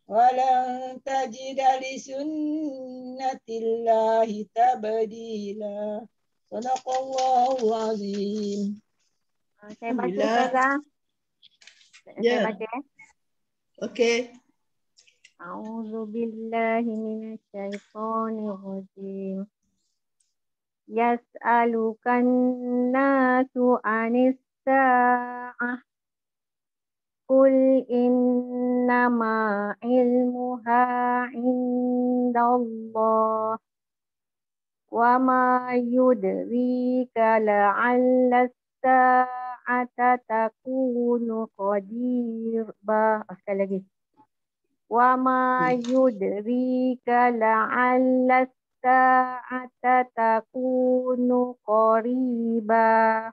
S3: ولن تجد لسنة الله تبديلا. صدق الله العظيم.
S2: Saya baca Ustazah. Saya baca.
S1: Okey.
S2: A'udzu billahi minasyaitonir rajim. Yas'alukan nasu anis sa'ah. Qul innama ilmuha indallah. Wa ma yudrika la'alla as-sa'ata takunu qariba. Sekali lagi. Wa ma yudrika la'alla as-sa'ata takunu qariba.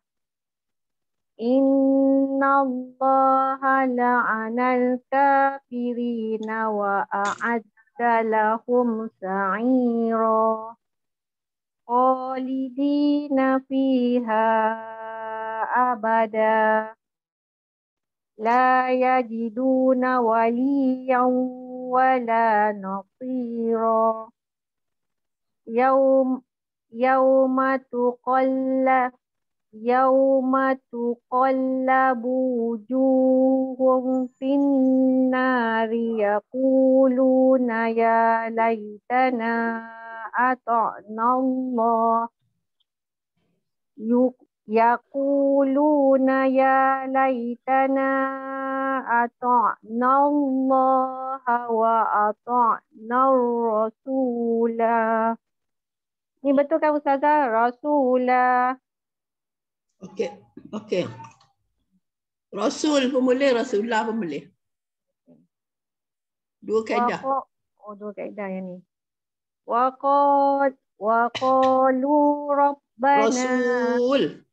S2: Inna Allaha la'anal kafirina wa a'adda lahum sa'ira. Khalidina fiha abada. La yajiduna waliyan wala nasira. Yawma tuqallabu wujuhum finnari yaquluna ya laitana ata'na Allah. Yaquluna ya laitana ata'na Allah wa ata'na Rasulah. Ni betul kan Ustazah? Rasulah.
S1: Okey. Rasul pun boleh, Rasulullah pun boleh. Dua kaedah.
S2: Dua kaedah yang ni. Wa qalu rabbana
S1: Rasul.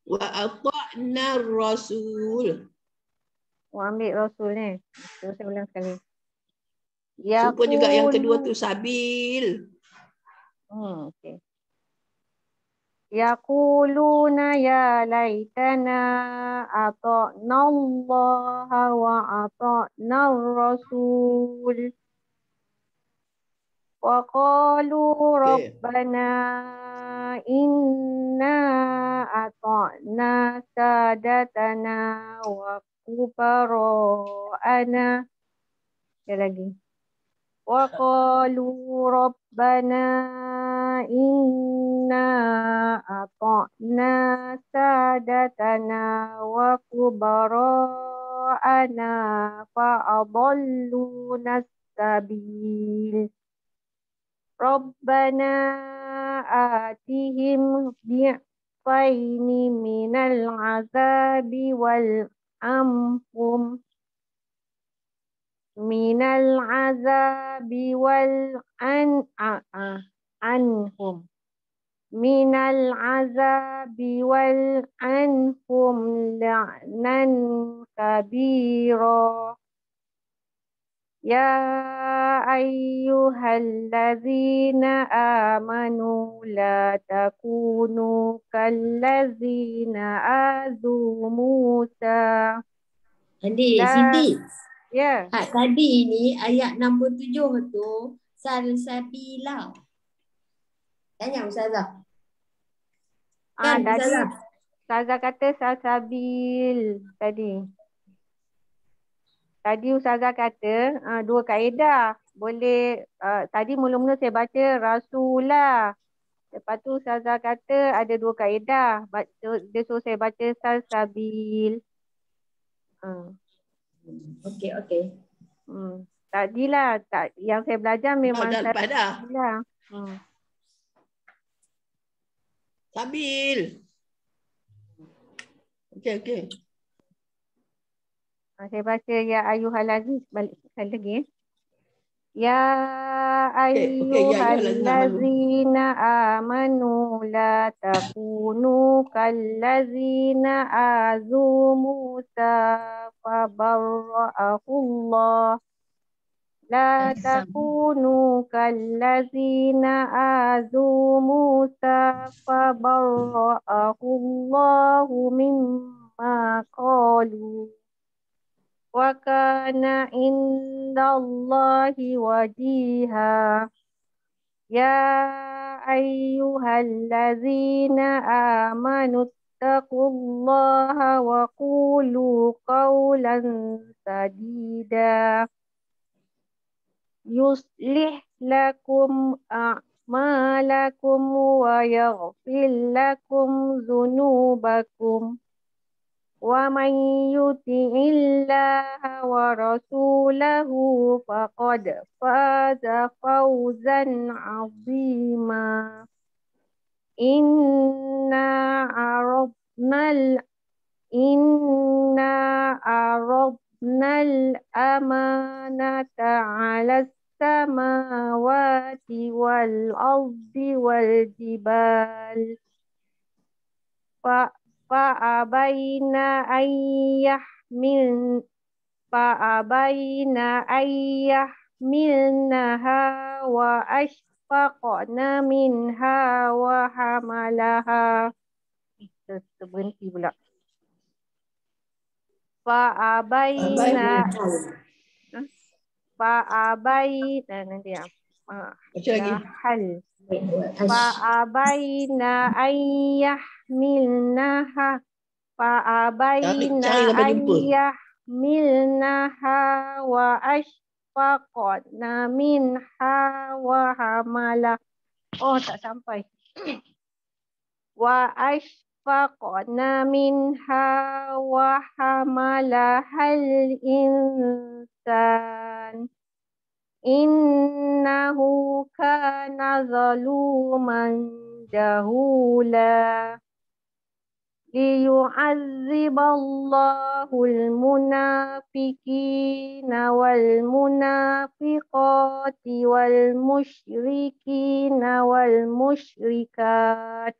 S1: Wa ata'na Rasul.
S2: Ambil Rasul ni. Terus saya ulang sekali.
S1: Jumpa juga yang kedua tu Sabil.
S2: Okey. Yaquluna ya laitana ata'na Allah wa ata'na Rasul. Wa qalu rabbana inna ata'na sadatana wa kubara'ana. Lagi. Wa qalu rabbana inna ata'na sadatana wa kubara'ana fa'adalluna sabil. Rabbana atihim bi'faini minal azabi wal amhum minal azabi wal anhum minal azabi wal anhum la'nan kabira. Ya ayyuhallazina amanu la takunu kallazina azu Musa.
S4: Cindy.
S2: Ya.
S4: Tadi ni ayat nombor 7 tu salsabila. Tanya Ustazah. Kan Ustazah?
S2: Ustazah kata salsabil tadi. Tadi Ustazah kata dua kaedah. Boleh, tadi mula-mula saya baca Rasulah. Lepas tu Ustazah kata ada dua kaedah. Dia suruh saya baca salsabil.
S4: Okey.
S2: Tadilah, yang saya belajar memang
S1: salsabil lah. Sabil. Okey.
S2: Saya baca ya ayyuhallazina balik sekali lagi. Ya ayyuhallazina amanu la takunu kallazina azu Musa fabarra'ahullah. La takunu kallazina azu Musa fabarra'ahullahu mimma qalu. wa kana indallahi wajiha. Ya ayyuhallazina amanu taqullaha wa qulu qawlan sadida yuslih lakum a'malakum wa yaghfir lakum dzunubakum wa man yuti'illaha wa rasulahu faqad faza fawzan 'azima. Inna aradnal amanata 'alas samawati wal ardi wal jibal fa'abaina ayyahmilnaha wa ashfaqna minha wa hamalaha. Berhenti pula. Fa'abaina ayyahmilnaha wa ashfaqna minha wa hamala. Oh, tak sampai. Wa ashfaqna minha wa hamalahal insan. Innahu kana zaluman jahula. Liyu'azziballahul munafiqina wal munafiqati wal musyrikina wal musyrikat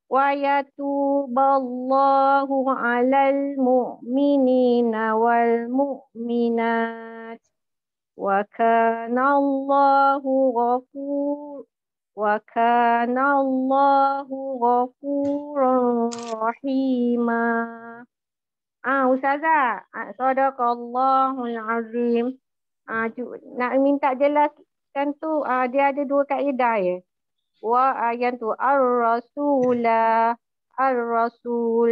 S2: wa yatuballahu 'alal mu'minina wal mu'minat wa kana Allahu ghafurur rahima. Ustazah, sadaqallahul azim. Nak minta jelaskan tu, dia ada dua kaedah ya. Yang tu ar-rasul,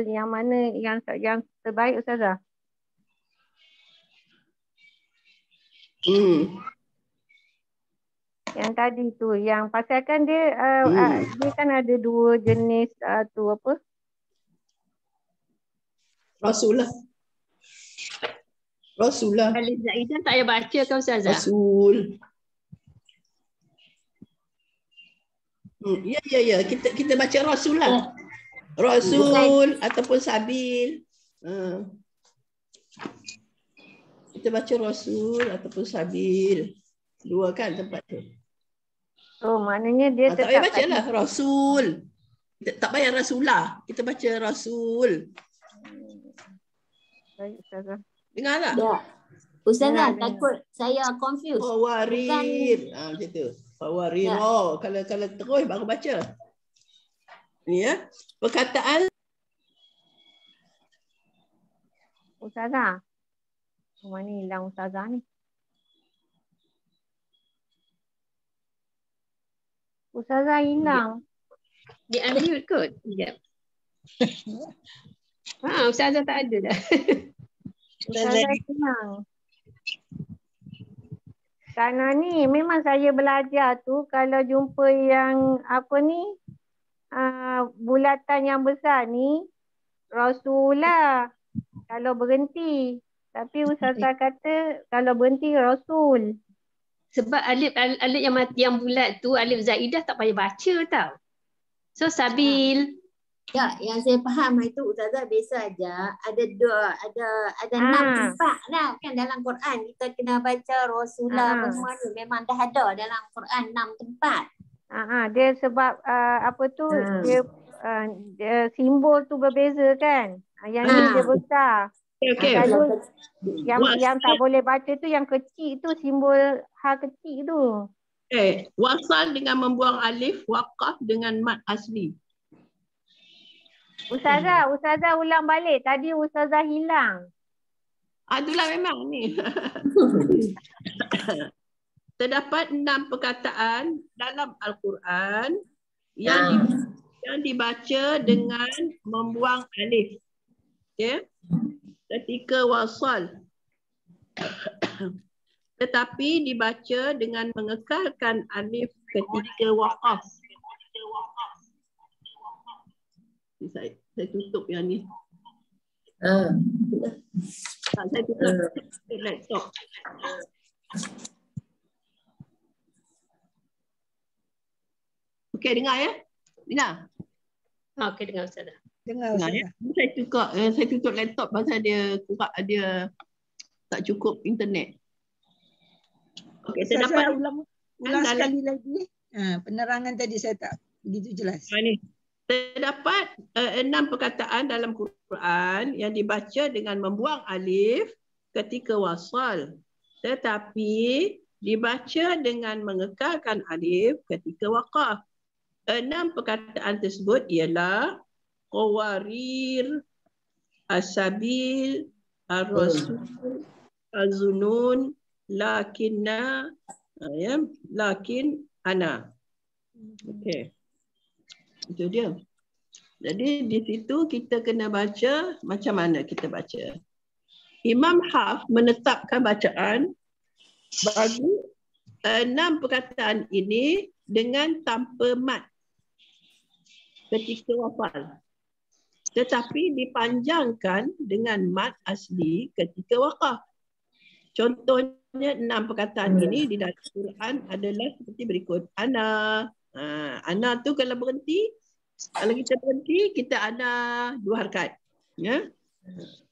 S2: yang mana yang terbaik Ustazah? Yang tadi tu, yang pasal kan dia dia kan ada dua jenis tu apa?
S1: Rasulullah.
S4: Alif Zaidah tak payah baca kan Ustazah?
S1: Rasul. Ya. Kita baca Rasul lah. Rasul ataupun Sabil. Kita baca Rasul ataupun Sabil. Dua kan tempat tu.
S2: Oh, maknanya dia
S1: tak payah baca lah Rasul. Tak payah Rasulah. Kita baca Rasul.
S2: Baik, Ustazah.
S1: Dengar tak?
S4: Ya. Ustazah, takut saya confused.
S1: Fawarir. Macam tu. Fawarir. Ya. Kalau terus baru baca. Ni ya. Perkataan.
S2: Ustazah. Mana hilang Ustazah ni? Ustazah hilang.
S4: Dia unmute kot. Sekejap. Ustazah tak ada dah.
S2: Ustazah hilang. Kerana ni memang saya belajar tu kalau jumpa yang apa ni bulatan yang besar ni Rasulah kalau berhenti. Tapi Ustazah kata kalau berhenti Rasul.
S4: Sebab alif yang bulat tu, alif zaidah tak payah baca tau. So Sabil.
S5: Ya, yang saya faham itu Ustazah biasa aja ada 6 tempat lah kan dalam Quran kita kena baca Rasulullah semua tu memang dah ada dalam Quran 6 tempat.
S2: Dia sebab apa tu dia simbol tu berbeza kan. Yang ni dia besar.
S1: Okay.
S2: Yang tak boleh baca tu yang kecil tu simbol kecil tu.
S1: Wasal dengan membuang alif, waqaf dengan mad asli.
S2: Ustazah ulang balik. Tadi Ustazah hilang.
S1: Itulah memang ni. Terdapat 6 perkataan dalam Al-Quran yang dibaca dengan membuang alif. Okay? Ketika wasal. Tetapi dibaca dengan mengekalkan alif ketika waqaf. Saya tutup yang ni. Saya tutup laptop. Okey, dengar ya? Dengar?
S5: Okey, dengar Ustazah.
S3: Dengar
S1: ya? Saya tutup laptop pasal dia tak cukup internet. Okey, terdapat
S3: ulang sekali lagi. Penerangan tadi saya tak begitu jelas.
S1: Terdapat 6 perkataan dalam Quran yang dibaca dengan membuang alif ketika wasal. Tetapi dibaca dengan mengekalkan alif ketika waqaf. 6 perkataan tersebut ialah qawarir, as-sabil, ar-rasul, az-zunun, lakinna, lakin ana. Okey. Itu dia. Jadi di situ kita kena baca macam mana kita baca. Imam Hafs menetapkan bacaan bagi 6 perkataan ini dengan tanpa mat ketika wafal. Tetapi dipanjangkan dengan mat asli ketika waqaf. Contohnya 6 perkataan ini di dalam Quran adalah seperti berikut. Ana. Ana tu kalau kita berhenti, kita ada 2 harakat. Ya.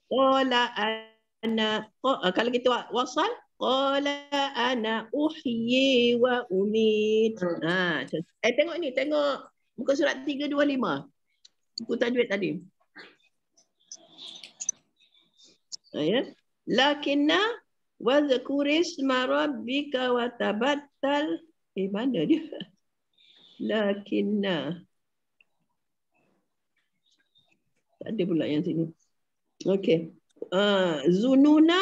S1: Qala ana. Kalau kita wasal, qala ana uhyi wa umit. Tengok ni, tengok muka surat 325. Buku tajwid tadi. Ya. Lakinna wa dzkurisma rabbika wa tabattal. Mana dia? Lakinna. Tak ada pula yang sini. Okey. Zununa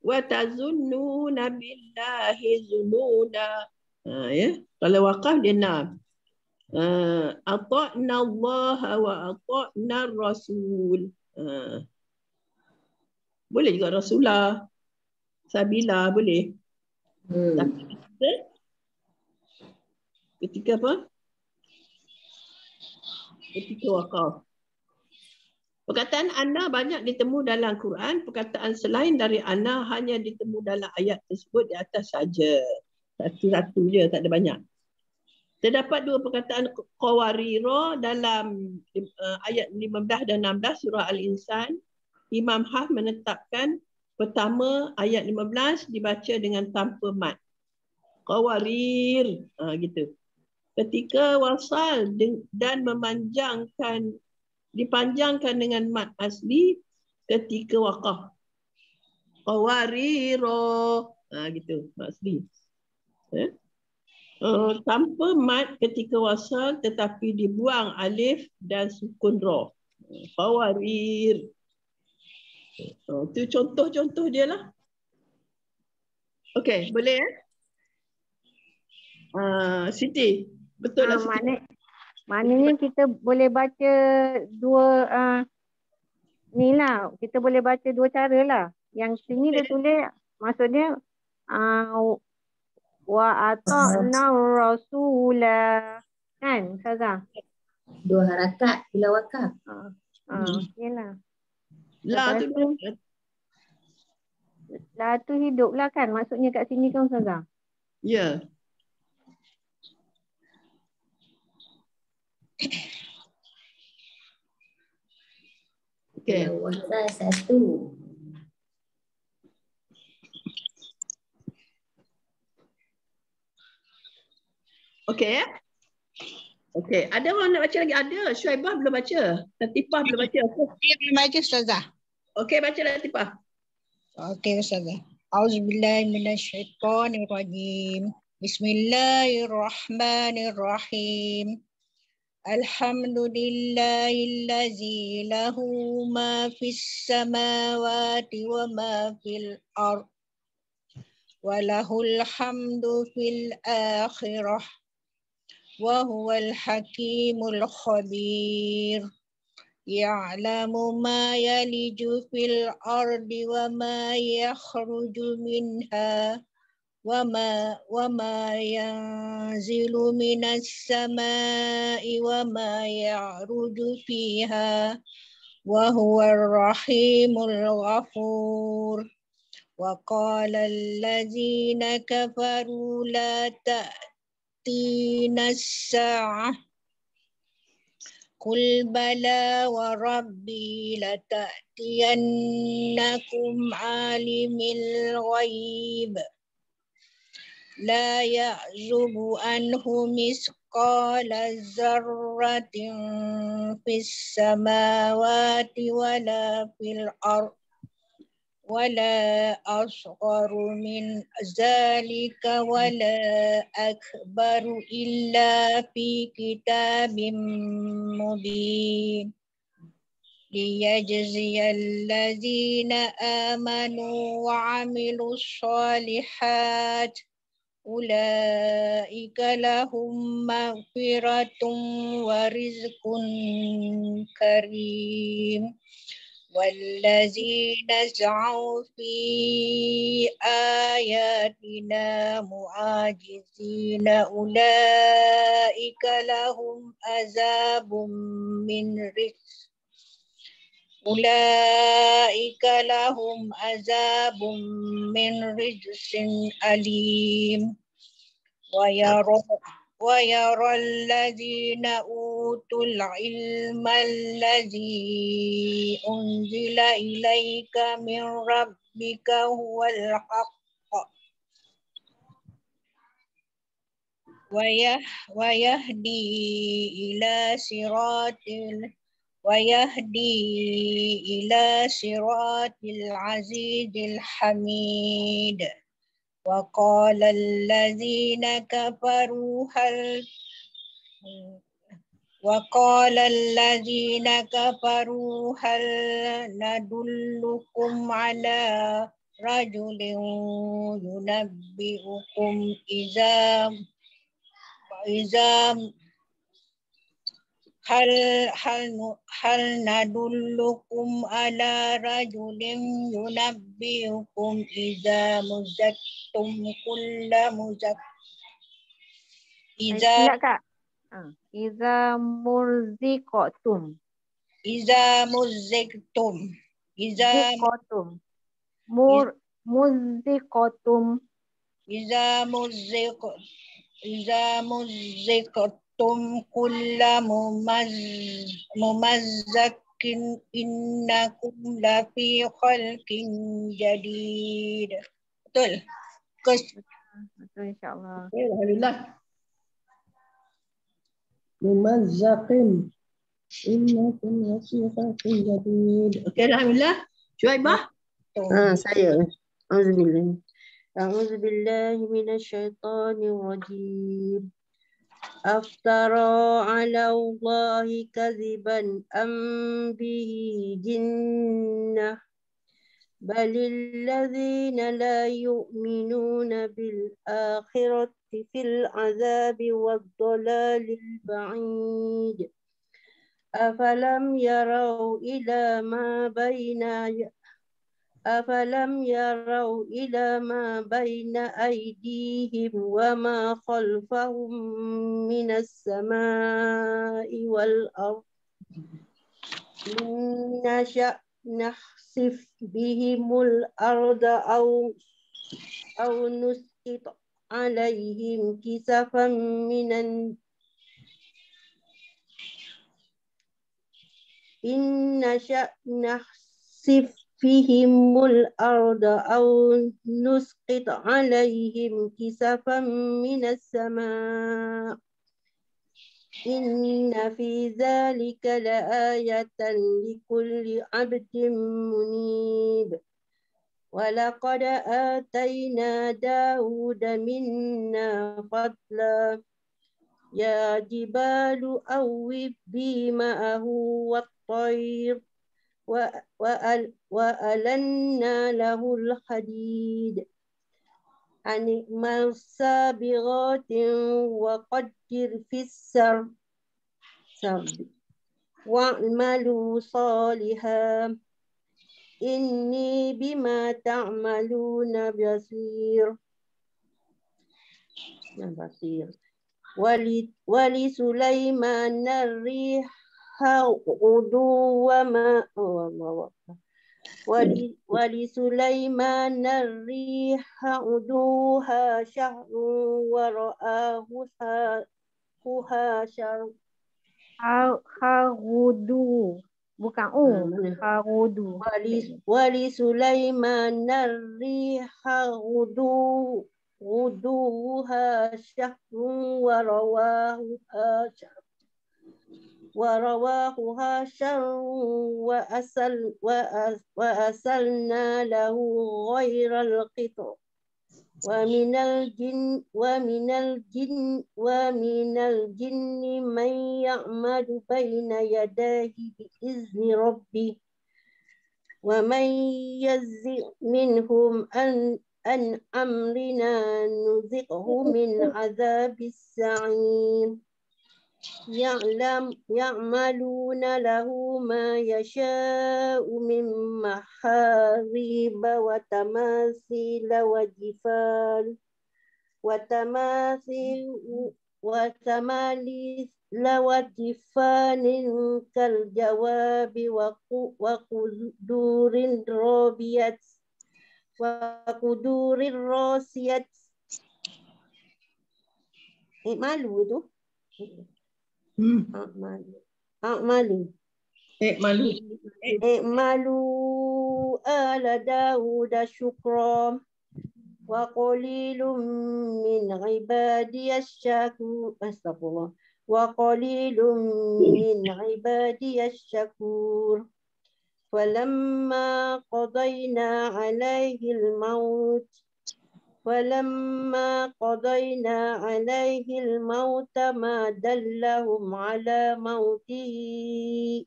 S1: wa tazunnuna billahi zununa. Ya. Kalau waqaf dia 6. Ata'na Allah wa ata'na Rasul. Boleh juga Rasulah. Sabila boleh. Tapi ketika apa? Ketika waqaf. Perkataan ana banyak ditemu dalam Quran. Perkataan selain dari ana hanya ditemu dalam ayat tersebut di atas saja. Satu-satu je, tak ada banyak. Terdapat 2 perkataan qawarira dalam ayat 15 dan 16 surah Al-Insan. Imam Hafs menetapkan pertama ayat 15 dibaca dengan tanpa mat. Qawarir. Gitu. Ketika wasal dan dipanjangkan dengan mat asli ketika waqaf. Qawariro. Gitu, mat asli. Tanpa mat ketika wasal tetapi dibuang alif dan sukun ra. Qawarir. Itu contoh-contoh dia lah. Okey, boleh ya? Siti, betul lah Siti.
S2: Maknanya kita boleh baca 2 ni lah. Kita boleh baca 2 cara lah. Yang sini dia tulis maksudnya wa ata'na rasulah. Kan, Ustazah?
S5: 2 harakat bila waqaf.
S2: Yalah.
S1: La
S2: tu hidup lah kan. Maksudnya kat sini kan Ustazah?
S1: Ya. Okey.
S5: Wasal 1.
S1: Okey ya. Okey, ada orang nak baca lagi? Ada. Syuaibah belum baca. Latifah belum baca.
S6: Dia belum baca Ustazah.
S1: Okey, baca Latifah.
S6: Okey Ustazah. Auzubillahi minasyaitonirrajim. Bismillahirrahmanirrahim. Alhamdulillahillazi lahu ma fis samawati wa ma fil ard wa lahul hamdu fil akhirah wa huwal hakimul khabir. Ya'lamu ma yaliju fil ardi wa ma yakhruju minha وما ينزل من السماء وما يعرج فيها وهو الرحيم الغفور. وقال الذين كفروا لا تأتينا الساعة قل بلى وربي لتأتينكم عالم الغيب لا يعزب عنه مثقال ذرة في السماوات ولا في الأرض ولا أصغر من ذلك ولا أكبر إلا في كتاب مبين ليجزي الذين آمنوا وعملوا الصالحات أولئك لهم مغفرة ورزق كريم والذين سعوا في آياتنا معاجزين أولئك لهم عذاب من رجس أولئك لهم عذاب من رجس أليم ويرى الذين أوتوا العلم الذي أنزل إليك من ربك هو الحق ويهدي إلى صراط العزيز الحميد. وقال الذين كفروا هل ندلكم على رجل ينبئكم هل ندلكم على رجل ينبئكم إذا مزقتم كل مزق
S2: Iza muzziqtum.
S6: kulla mumazzakin innakum lafi khalqin jadid. Betul?
S2: Betul insyaAllah.
S1: Alhamdulillah. Mumazzaqin. Innakum lafi khalqin jadid. Okey, alhamdulillah. Syuaibah?
S7: Saya. A'udzubillahi minasyaitonir rajim. Aftara 'ala Allahi kadziban am bihi jinnah balil ladzina la yu'minuna bil akhirati fil 'adzabi wad dhalalil ba'id. Afalam yarau ila ma baina aydihim wa ma khalfahum minas samai wal ard. Inna nakhsif bihimul arda aw nusqit alaihim kisafan minan nakhsif bihimul arda aw nusqit alaihim kisafan minas sama. Inna fi dzalika laayatan likulli 'abdin munib. Walaqad atayna Dawuda minna fadla Ya jibalu awwibi ma'ahu wat-tayr wa alanna lahul hadid animal sabiratin wa qaddir fissar wa'malu salihah inni bima ta'maluna basir. Wali Sulaiman ar-riha uduwama Wali Sulaiman ar-riha uduha syahrun wa ra'ahu syahrun.
S2: Harudu. Bukan harudu.
S7: Wali Sulaiman ar-riha uduha syahrun wa rawahuha syahrun wa asalna lahu ghairal qita' wa minal jinni man ya'malu baina yadayhi bi izni rabbih wa man yazigh minhum an amrina nuziqhu min azabis sa'ir. Ya'maluna lahu ma yasha'u min mahariba wa tamasila wa jifal wa jifanin kal jawabi wa kudurin robiyat wa kudurir rosiyat. Malu tu. Malu ala Dawud syukra wa qalilum min ibadiyas syakur. Astagfirullah. Wa qalilum min ibadiyas syakur. Falamma qadayna alaihi al-maut ma dallahum ala mautihi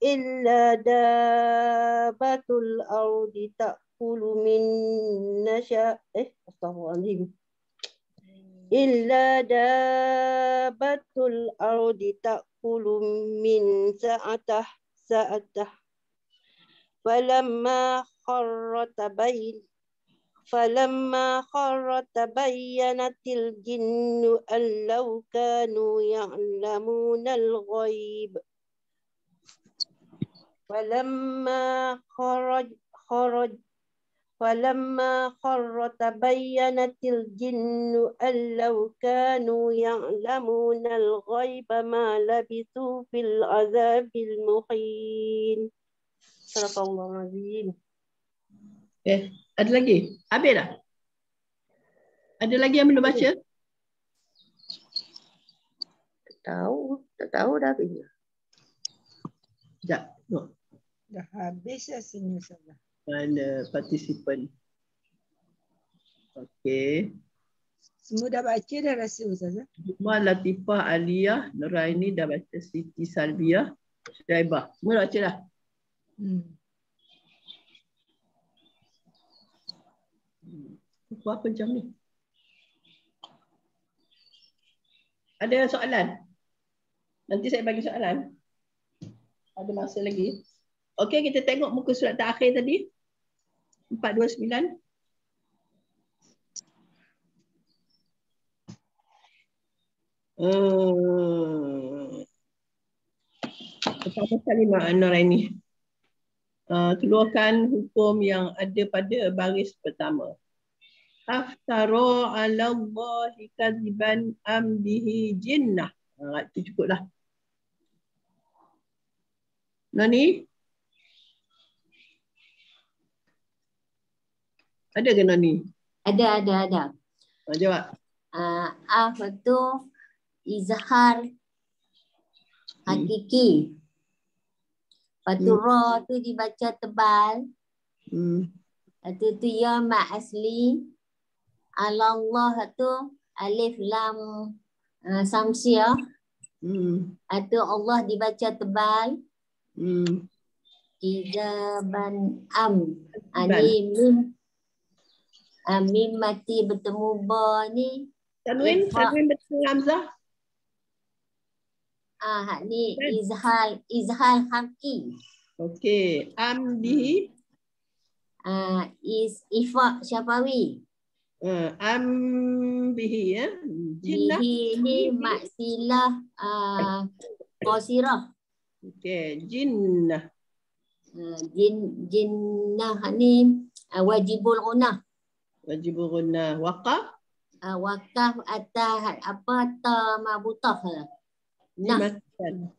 S7: illa dabbatul ardi ta'kulu min astaghfirullahaladzim. Illa dabbatul ardi ta'kulu min sa'atah falamma kharra tabayyanatil jinnu allau kanu ya'lamunal ghaib falamma kharra tabayyanatil jinnu allau kanu ya'lamunal ghaiba ma labithu fil azabil muhin. Sadaqallahul azim.
S1: Ada lagi? Habis dah? Ada lagi yang belum baca?
S7: Tak tahu dah habis.
S1: Sekejap.
S3: Dah habis dah sini Ustazah.
S1: Mana partisipan? Okey.
S3: Semua dah baca dah rasa Ustazah.
S1: Semua Latifah, Aliyah, Nuraini dah baca, Siti Salbiah, Syaibah. Semua dah baca dah? Apa jam ni? Ada soalan? Nanti saya bagi soalan. Ada masa lagi. Okey, kita tengok muka surat terakhir tadi. 429. Pertama kali Mak Nuraini. Keluarkan hukum yang ada pada baris pertama. Aftara 'ala Allahi kadziban am bihi jinnah. Itu cukuplah. Nani? Ada ke Nani?
S5: Ada.
S1: Jawab.
S5: Apa tu izhar hakiki. Lepas tu ra tu dibaca tebal. Itu tu ya mak asli. Allah tu alif lam samsiah. Itu Allah dibaca tebal. Kizaban mim. Mim mati bertemu ba ni.
S1: Tanwin bertemu hamzah.
S5: Ni izhal haki.
S1: Okey. Bihi.
S5: Ifaq syafawi.
S1: Bihi ya. Jinnah.
S5: Bihi ni maksilah qasirah.
S1: Okey, jinnah.
S5: Jinnah ni wajibul gunah.
S1: Wajibul gunah. Waqaf.
S5: Wakaf atas apa ta mabutah.
S1: Matikan.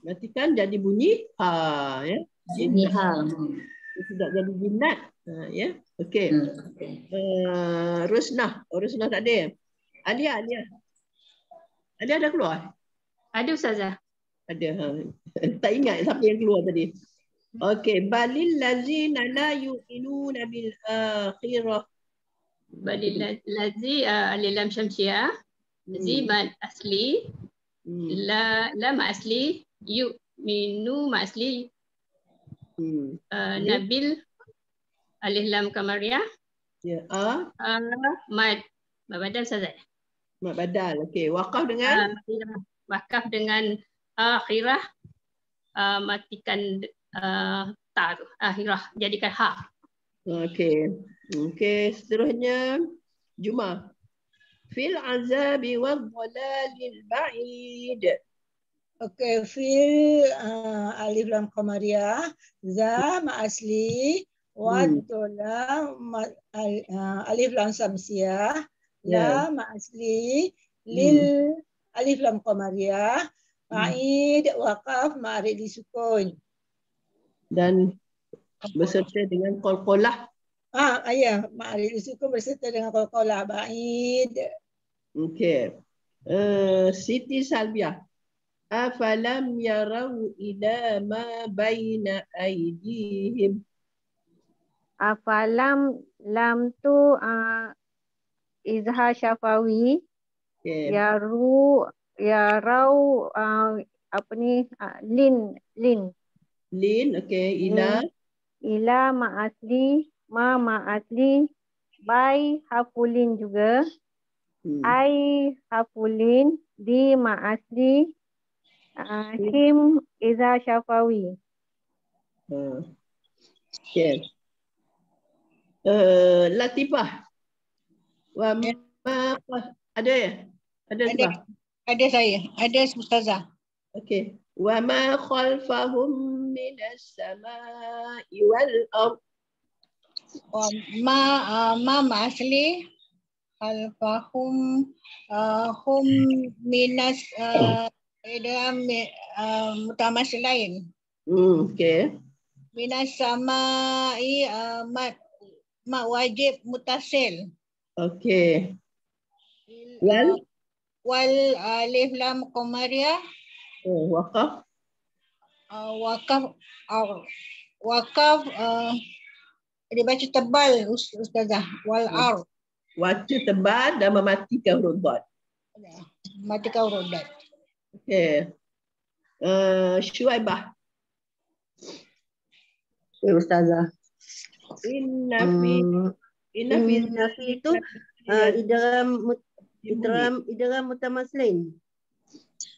S1: Matikan jadi bunyi ha ya.
S5: Bunyi ha.
S1: Tidak jadi jinnat. Ya. Okey. Rusnah. Rusnah tak ada. Alia. Alia ada keluar?
S8: Ada Ustazah.
S1: Ada. Tak ingat siapa yang keluar tadi. Okey, balil lazina la yu'minuna bil akhirah.
S8: Balil lazi alif lam syamsiah. Zi mad asli. La lam asli. Yu'minu mad asli. Nabil alif lam kamariah.
S1: Ya,
S8: mad badal Ustazah.
S1: Mad badal. Okey, waqaf dengan
S8: wakaf dengan akhirah, matikan ta tu, akhirah jadikan ha.
S1: Okey. Okey, seterusnya Juma. Fil azabi wal dhalalil ba'id.
S6: Okey, fil alif lam qamariyah, za ma asli, wa dola alif lam samsiyah, la ma asli, lil alif lam qamariyah, ba'id waqaf ma'arid disukun.
S1: Dan berserta dengan qalqalah.
S6: Ya, ma'arid disukun berserta dengan qalqalah ba'id.
S1: Okey. Siti Salbiah. Afalam yarau ila ma baina aydihim.
S2: Afalam lam tu izhar syafawi.
S1: Okay.
S2: Yarau apa ni lin.
S1: Lin, okey. Ila
S2: ma'asli, ma'asli, bai hafulin juga. Ai hafulin, di ma'asli, him izhar syafawi.
S1: Okey. Latifah. Wa ma ada ya?
S6: Ada saya. Ada Ustazah.
S1: Okey. Wa ma khalfahum minas samai wal ard.
S6: Ma asli khalfahum hum minas mutamas lain.
S1: Okey.
S6: Minas samai ma wajib mutasil.
S1: Okey.
S6: Wal alif lam qamariyah.
S1: Waqaf.
S6: Wakaf dibaca tebal Ustazah. Wal ar.
S1: Baca tebal dan mematikan huruf dad.
S6: Matikan huruf dad.
S1: Okey. Syuaibah.
S7: Ustazah.
S1: Inna fi
S7: itu idgham mutamaslain.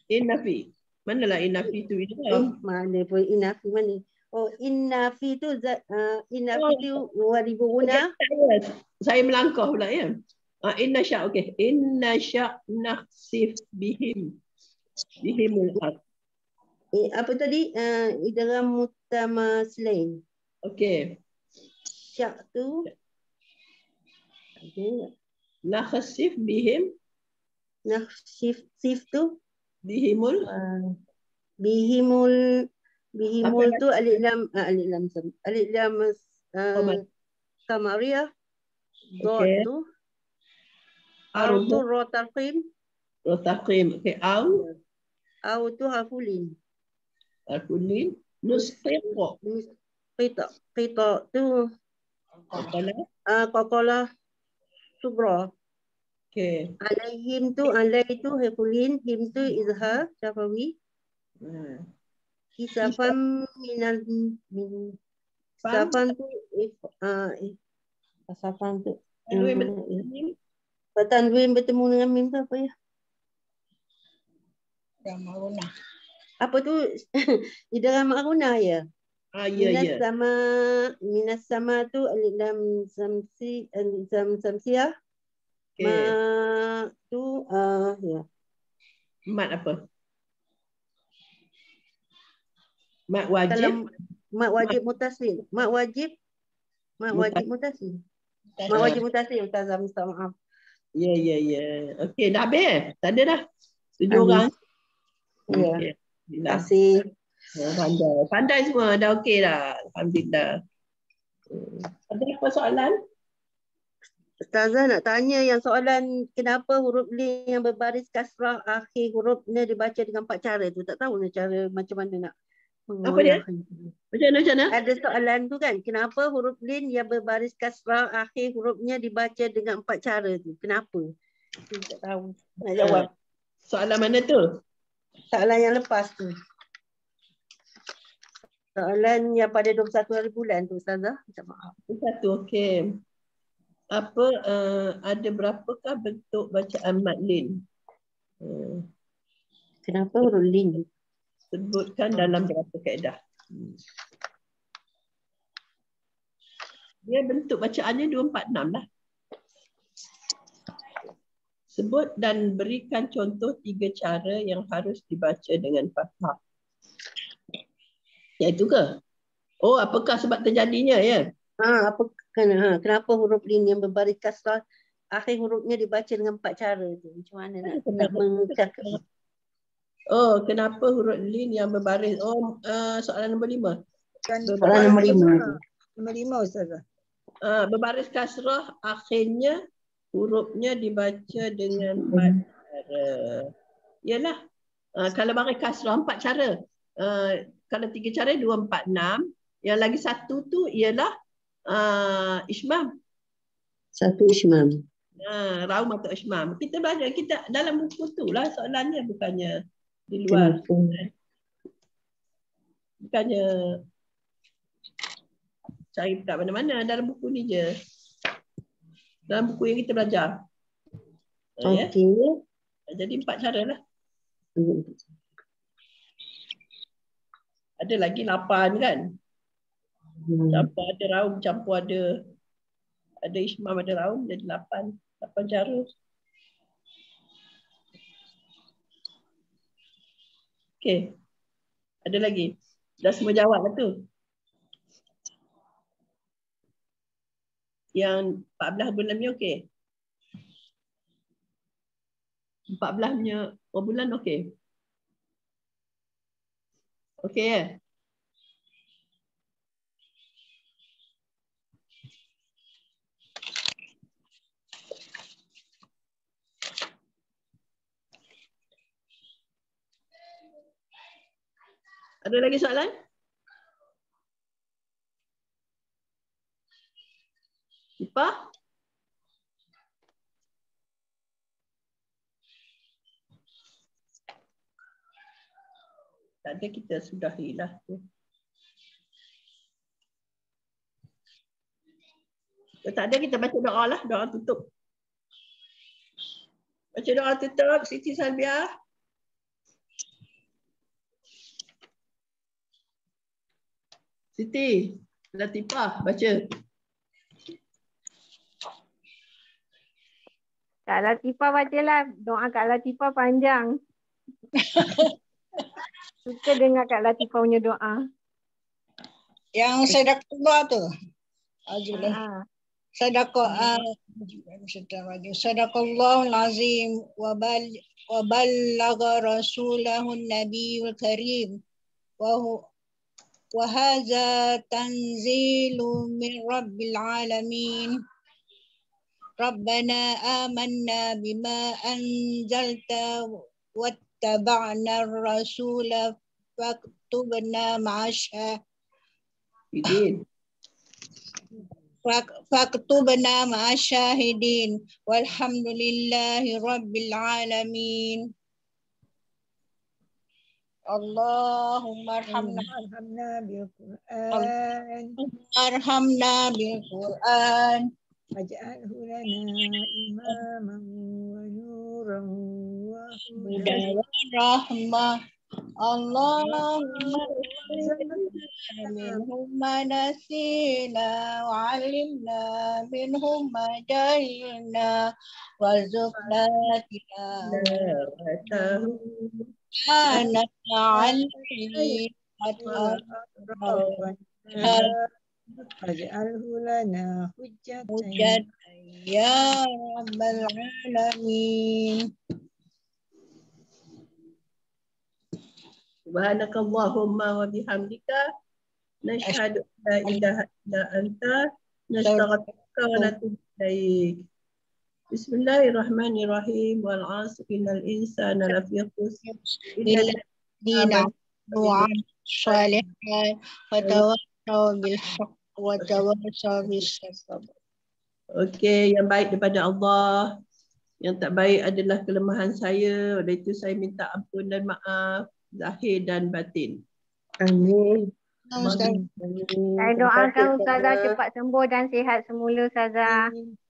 S1: Inna fi. Manalah inna fi itu idgham?
S7: Mana pun inna fi mana? Oh, inna fi itu waribu guna.
S1: Saya melangkah pula ya. Inna sya, okey. Inna sya nakhsif bihim. Bihimul ard.
S7: Apa tadi? Idgham mutamaslain.
S1: Okey.
S7: Syak tu.
S1: Nakhsif bihim.
S7: Nakhsif tu.
S1: Bihimul.
S7: Bihimul tu alif lam kamariyah. Dot tu. Au tu rotaqim.
S1: Rotaqim. Okey.
S7: Au tu hafulin.
S1: Hafulin. Nusfiq.
S7: Qita tu Qaqalah Sugra.
S1: Okey.
S7: Alaihim tu alai tu hifulin, him tu izhar syafawi. Kisafan minal kisafan tu kisafan tu Tanwin bertemu dengan mim tu apa ya?
S6: Ramaruna.
S7: Apa tu? Idgham ma'runa ya?
S1: Ya.
S7: Minas sama tu alif lam samsiyah.
S1: Okay.
S7: Ma tu ya.
S1: Mat apa? Mat wajib.
S7: Kalau mat wajib mutasil. Mat wajib mutasil. Mat wajib mutasil. Ustazah, minta maaf.
S1: Ya. Okey, dah habis. Tak ada dah. 7 orang.
S7: Ya.
S1: Okay.
S7: Terima kasih.
S1: Pandai semua. Dah okey dah. Alhamdulillah. Ada apa soalan?
S7: Ustazah nak tanya yang soalan kenapa huruf lin yang berbaris kasrah akhir hurufnya dibaca dengan 4 cara tu. Tak tahu cara macam mana nak
S1: apa dia? Macam mana?
S7: Ada soalan tu kan. Kenapa huruf lin yang berbaris kasrah akhir hurufnya dibaca dengan 4 cara tu. Kenapa? Tak tahu. Nak jawab.
S1: Soalan mana tu?
S7: Soalan yang lepas tu. Soalan yang pada 21 hari bulan tu Ustazah. Minta maaf.
S1: 21, okey. Apa ada berapakah bentuk bacaan mad lin?
S7: Kenapa huruf lin?
S1: Sebutkan dalam berapa kaedah. Dia bentuk bacaannya 246 lah. Sebut dan berikan contoh 3 cara yang harus dibaca dengan fathah. Iaitu ke? Oh, apakah sebab terjadinya ya?
S7: Kenapa huruf lin yang berbaris kasrah akhir hurufnya dibaca dengan 4 cara tu? Macam mana nak mengucapkan?
S1: Oh, kenapa huruf lin yang berbaris? Oh, soalan nombor 5.
S7: Soalan nombor 5.
S6: Nombor 5 Ustazah.
S1: Berbaris kasrah akhirnya hurufnya dibaca dengan 4 cara. Yalah. Kalau baris kasrah 4 cara. Kalau 3 cara 2, 4, 6. Yang lagi satu tu ialah Ishmam.
S7: Satu Ishmam.
S1: Raum atau Ishmam. Kita belajar dalam buku tu lah soalannya, bukannya di luar. Bukannya cari kat mana-mana, dalam buku ni je. Dalam buku yang kita belajar.
S7: Okey.
S1: Ya? Jadi 4 cara lah. Ada lagi 8 kan? Campur ada raum, campur ada Ishmam, ada raum, jadi 8 cara. Okey. Ada lagi? Dah semua jawab lah tu. Yang 14 bulan ni okey? 14-nya bulan okey? Okey ya? Ada lagi soalan? Ipah? Tak ada, kita sudahilah. Tak ada, kita baca doa lah. Doa tutup. Baca doa tutup. Siti Salbiah. Siti Latifah, baca.
S2: Kak Latifah bacalah. Doa Kak Latifah panjang. Suka dengar Kak Latifah punya doa.
S6: Yang sedekah tu. Sadaqallahul azim wa ballagha rasulahun nabiyul karim wa hadza tanzilu min rabbil alamin. Rabbana amanna bima anzalta wattaba'na. اتبعنا الرسول فاكتبنا مع
S1: Idin.
S6: فاكتبنا مع الشاهدين والحمد لله رب العالمين. اللهم ارحمنا بالقرآن ارحمنا بالقرآن واجعله لنا إماما ونورا وهدى ورحمة. اللهم منهم ما نسينا وعلمنا منهم ما جهلنا وارزقنا تلاوته آناء الليل واجعله لنا حجة يا رب العالمين.
S1: Subhanakallahumma wa bihamdika nashhadu an la ilaha illa anta nastaghfiruka wa natubu ilaik. Bismillahirrahmanirrahim. Wal 'asri innal insana lafi khusr illa
S6: الذين وعملوا الصالحات وتواصوا بالحق وتواصوا بالصبر.
S1: Okey, yang baik daripada Allah, yang tak baik adalah kelemahan saya. Oleh itu saya minta ampun dan maaf zahir dan batin.
S7: Amin.
S2: Saya doakan Ustazah cepat sembuh dan sihat semula Ustazah.